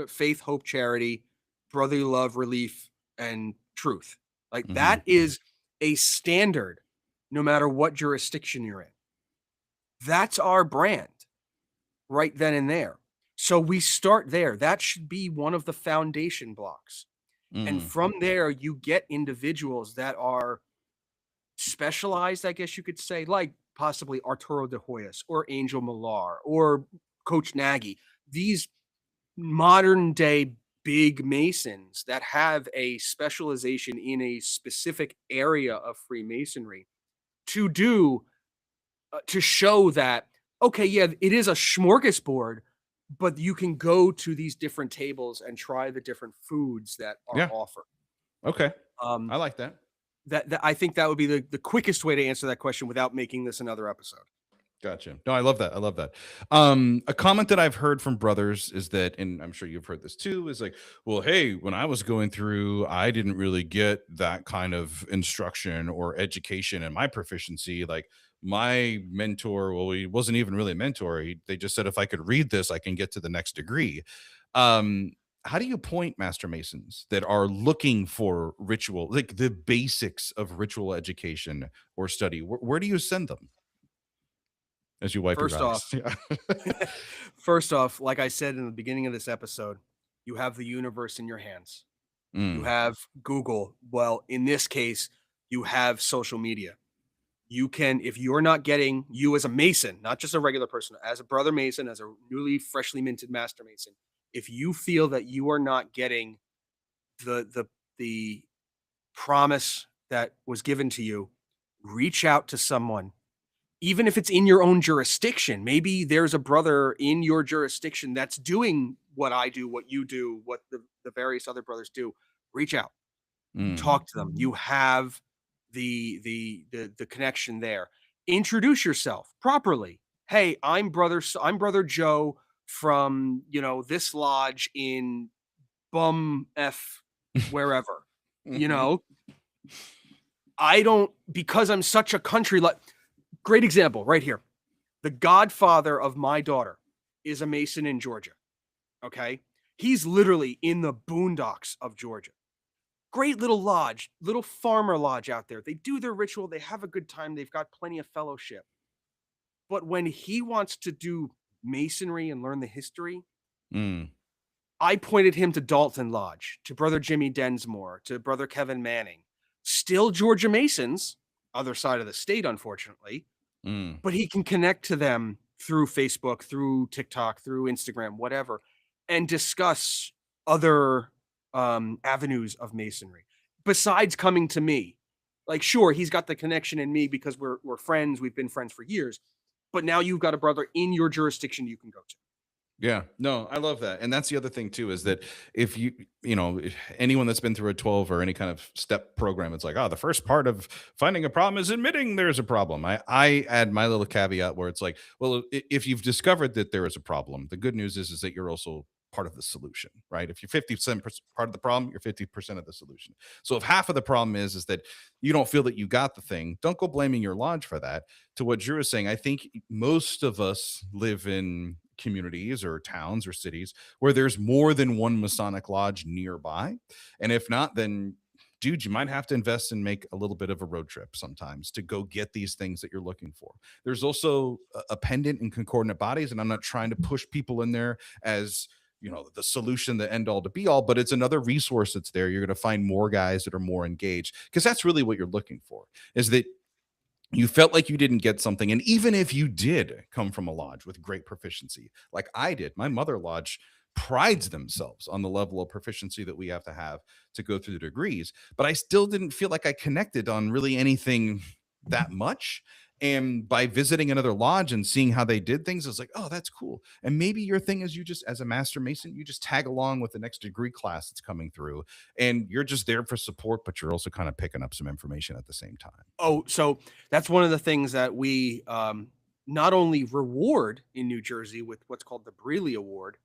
faith, hope, charity, brotherly love, relief, and truth. Like Mhm. that is a standard, no matter what jurisdiction you're in. That's our brand right then and there. So we start there. That should be one of the foundation blocks. And Mm. from there, you get individuals that are specialized, I guess you could say, like possibly Arturo de Hoyos or Angel Millar or Coach Nagy. These modern day big Masons that have a specialization in a specific area of Freemasonry to do to show that okay, yeah, it is a smorgasbord, but you can go to these different tables and try the different foods that are Yeah. offered. Okay. Um, I like that. that I think that would be the quickest way to answer that question without making this another episode. Gotcha. No, I love that. I love that. A comment that I've heard from brothers is that, and I'm sure you've heard this too, is like, well, hey, when I was going through, I didn't really get that kind of instruction or education in my proficiency. Like my mentor, well, he wasn't even really a mentor. They just said, if I could read this, I can get to the next degree. Um, how do you point Master Masons that are looking for ritual, like the basics of ritual education or study? Where do you send them? As you wipe your First eyes. off, Yeah. first off, like I said in the beginning of this episode, you have the universe in your hands. You Mm, have Google. Well, in this case, you have social media. You can, if you're not getting you as a Mason, not just a regular person, as a brother Mason, as a newly freshly minted Master Mason, if you feel that you are not getting the promise that was given to you, reach out to someone. Even if it's in your own jurisdiction, maybe there's a brother in your jurisdiction that's doing what I do, what you do, what the various other brothers do. Reach out, mm. talk to them. You have the connection there. Introduce yourself properly. Hey, I'm brother Joe from, this lodge in bum F wherever. You Mhm. know, I don't, because I'm such a country like, great example right here. The godfather of my daughter is a Mason in Georgia. Okay. He's literally in the boondocks of Georgia. Great little lodge, little farmer lodge out there. They do their ritual, they have a good time, they've got plenty of fellowship. But when he wants to do masonry and learn the history, Mm. I pointed him to Dalton Lodge, to brother Jimmy Densmore, to brother Kevin Manning. Still Georgia Masons, other side of the state, unfortunately, Mm. but he can connect to them through Facebook, through TikTok, through Instagram, whatever, and discuss other avenues of masonry besides coming to me. Like, sure, he's got the connection in me because we're friends. We've been friends for years, but now you've got a brother in your jurisdiction you can go to. Yeah, no, I love that. And that's the other thing too is that if anyone that's been through a 12 or any kind of step program, it's like, oh, the first part of finding a problem is admitting there's a problem. I add my little caveat where it's like, well, if you've discovered that there is a problem, the good news is that you're also part of the solution, right? If you're 50% part of the problem, you're 50% of the solution. So if half of the problem is that you don't feel that you got the thing, don't go blaming your lodge for that. To what Drew is saying, I think most of us live in communities or towns or cities where there's more than one Masonic lodge nearby. And if not, then dude, you might have to invest and make a little bit of a road trip sometimes to go get these things that you're looking for. There's also a pendant and concordant bodies, and I'm not trying to push people in there as the solution, the end all to be all, but it's another resource that's there. You're going to find more guys that are more engaged because that's really what you're looking for, is that you felt like you didn't get something. And even if you did come from a lodge with great proficiency, like I did, my mother lodge prides themselves on the level of proficiency that we have to go through the degrees. But I still didn't feel like I connected on really anything that much. And by visiting another lodge and seeing how they did things, it's like, oh, that's cool. And maybe your thing is, you just, as a master mason, you just tag along with the next degree class that's coming through, and you're just there for support, but you're also kind of picking up some information at the same time. Oh, so that's one of the things that we not only reward in New Jersey with what's called the Brealey Award,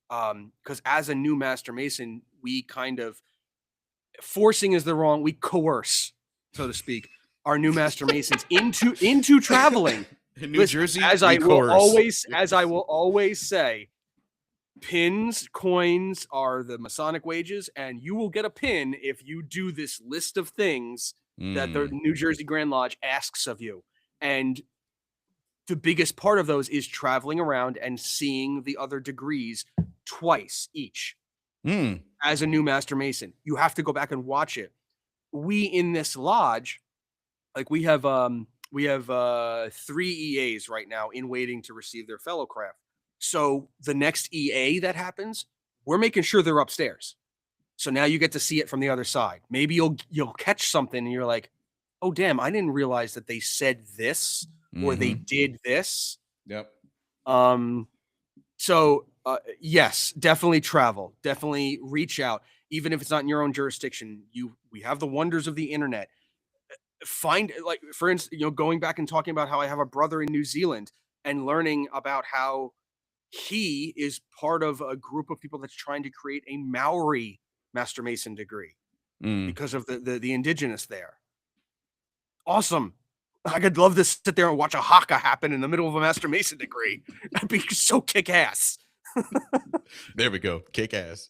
because as a new master mason, we kind of, forcing is the wrong, we coerce, so to speak, our new master masons into traveling. In New Jersey, as I will always say, pins, coins are the Masonic wages, and you will get a pin if you do this list of things that the New Jersey Grand Lodge asks of you. And the biggest part of those is traveling around and seeing the other degrees twice each. As a new master mason, you have to go back and watch it. We in this lodge, like we have 3 EAs right now in waiting to receive their fellow craft. So the next EA that happens, we're making sure they're upstairs. So now you get to see it from the other side. Maybe you'll catch something and you're like, oh damn, I didn't realize that they said this or they did this. Yep. So yes, definitely travel, definitely reach out, even if it's not in your own jurisdiction. We have the wonders of the internet. Find, like, for instance, going back and talking about how I have a brother in New Zealand and learning about how he is part of a group of people that's trying to create a Maori Master Mason degree because of the indigenous there. Awesome. I could love to sit there and watch a haka happen in the middle of a Master Mason degree. That'd be so kick-ass. There we go. Kick ass.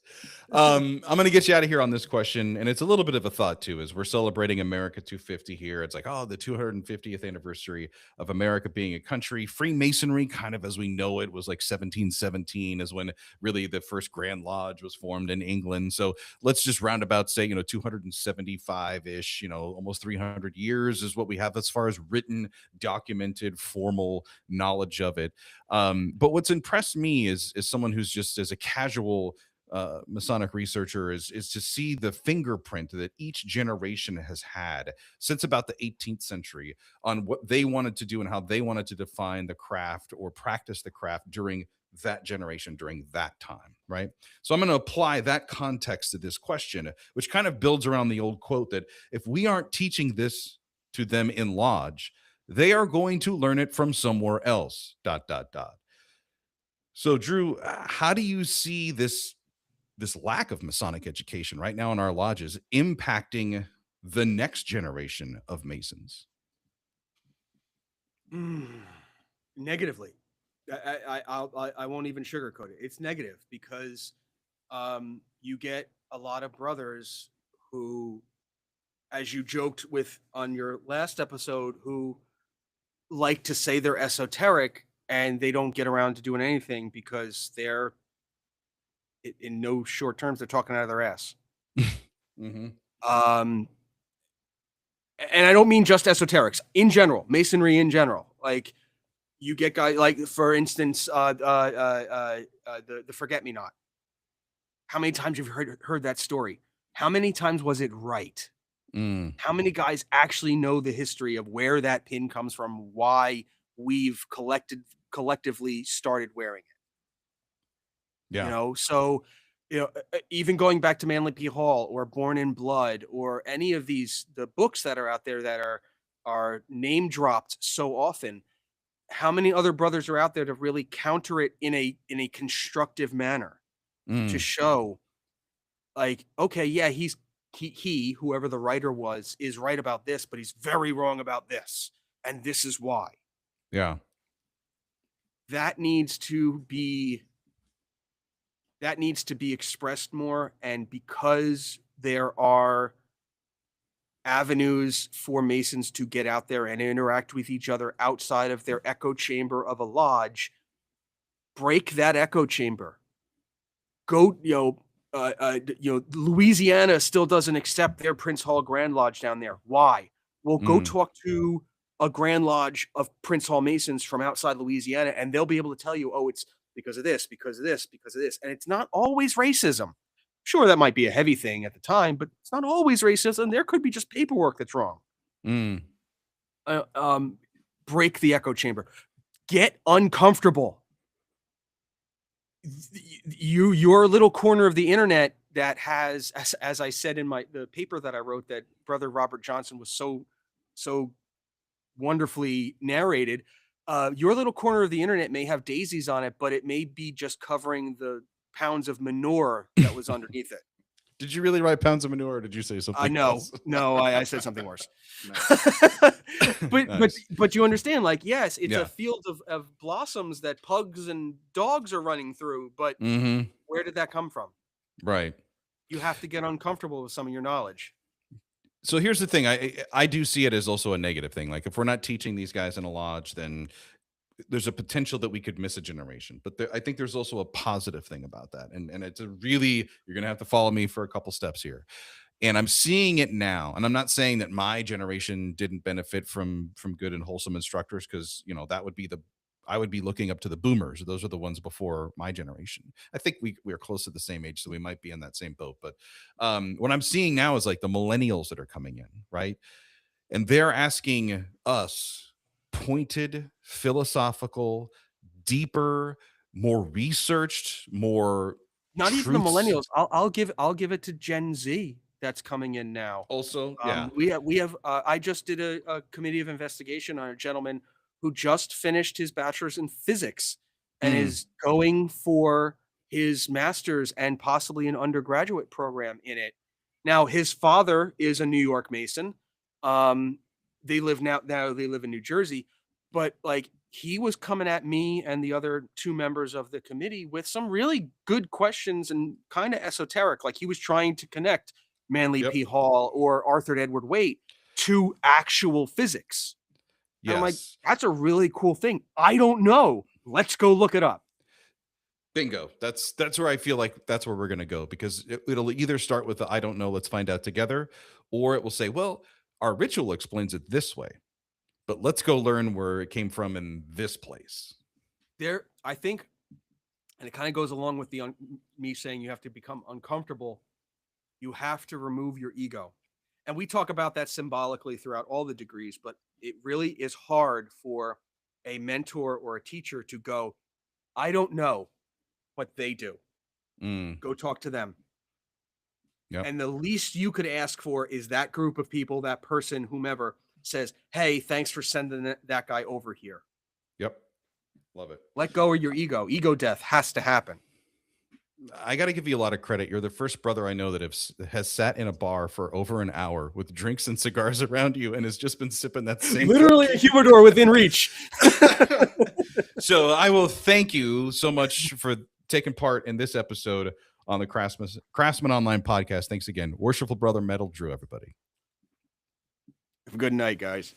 I'm going to get you out of here on this question. And it's a little bit of a thought too, as we're celebrating America 250 here. It's like, oh, the 250th anniversary of America being a country. Freemasonry, kind of as we know it, was like 1717 is when really the first Grand Lodge was formed in England. So let's just roundabout say, 275-ish, almost 300 years is what we have as far as written, documented, formal knowledge of it. But what's impressed me is someone who's just as a casual Masonic researcher is to see the fingerprint that each generation has had since about the 18th century on what they wanted to do and how they wanted to define the craft or practice the craft during that generation, during that time, right? So I'm going to apply that context to this question, which kind of builds around the old quote that if we aren't teaching this to them in lodge, they are going to learn it from somewhere else, ... So Drew, how do you see this lack of Masonic education right now in our lodges impacting the next generation of Masons? Negatively. I won't even sugarcoat it. It's negative because you get a lot of brothers who, as you joked with on your last episode, who like to say they're esoteric and they don't get around to doing anything because they're, in no short terms, they're talking out of their ass. And I don't mean just esoterics, in general, Masonry in general. Like, you get guys like, for instance, the forget-me-not. How many times have you heard that story? How many times was it right? How many guys actually know the history of where that pin comes from, why we've collectively started wearing it? Yeah. So, even going back to Manly P. Hall or Born in Blood or any of the books that are out there that are name dropped so often, how many other brothers are out there to really counter it in a constructive manner to show, like, okay, yeah, he, whoever the writer was, is right about this, but he's very wrong about this, and this is why. Yeah. That needs to be expressed more, and because there are avenues for Masons to get out there and interact with each other outside of their echo chamber of a lodge, break that echo chamber. Go, Louisiana still doesn't accept their Prince Hall Grand Lodge down there. Why? Well, go talk to a Grand Lodge of Prince Hall Masons from outside Louisiana, and they'll be able to tell you, oh, it's because of this, because of this, because of this. And it's not always racism. Sure, that might be a heavy thing at the time, but it's not always racism. There could be just paperwork that's wrong. break the echo chamber, get uncomfortable. Your little corner of the internet that has, as I said in the paper that I wrote that Brother Robert Johnson was so wonderfully narrated, your little corner of the internet may have daisies on it, but it may be just covering the pounds of manure that was underneath it. Did you really write pounds of manure, or did you say something else? No, I said something worse. Nice. But you understand, like, yes, it's Yeah. a field of blossoms that pugs and dogs are running through, but where did that come from? Right. You have to get uncomfortable with some of your knowledge. So here's the thing. I do see it as also a negative thing. Like, if we're not teaching these guys in a lodge, then there's a potential that we could miss a generation. But I think there's also a positive thing about that. And it's a really, you're going to have to follow me for a couple steps here. And I'm seeing it now. And I'm not saying that my generation didn't benefit from good and wholesome instructors, because, you know, that would be I would be looking up to the boomers. Those are the ones before my generation. I think we're close to the same age, so we might be in that same boat. But what I'm seeing now is like the millennials that are coming in, right? And they're asking us pointed, philosophical, deeper, more researched, more Not even the truths. millennials. I'll give it to Gen Z that's coming in now. Also, yeah. We have I just did a committee of investigation on a gentleman who just finished his bachelor's in physics and is going for his master's and possibly an undergraduate program in it. Now, his father is a New York Mason. They live in New Jersey, but like, he was coming at me and the other two members of the committee with some really good questions and kind of esoteric. Like, he was trying to connect Manly P. Hall or Arthur Edward Waite to actual physics. Yes. I'm like, that's a really cool thing. I don't know. Let's go look it up. Bingo. That's where I feel like that's where we're going to go, because it'll either start with the I don't know, let's find out together, or it will say, well, our ritual explains it this way, but let's go learn where it came from in this place. I think, and it kind of goes along with me saying you have to become uncomfortable. You have to remove your ego. And we talk about that symbolically throughout all the degrees, but it really is hard for a mentor or a teacher to go, I don't know, but they do. Go talk to them. Yep. And the least you could ask for is that group of people, that person, whomever, says, hey, thanks for sending that guy over here. Yep. Love it. Let go of your ego. Ego death has to happen. I got to give you a lot of credit. You're the first brother I know that has sat in a bar for over an hour with drinks and cigars around you and has just been sipping that same. Literally a humidor within reach. So I will thank you so much for taking part in this episode on the Craftsman Online Podcast. Thanks again. Worshipful Brother Metal Drew, everybody. Have a good night, guys.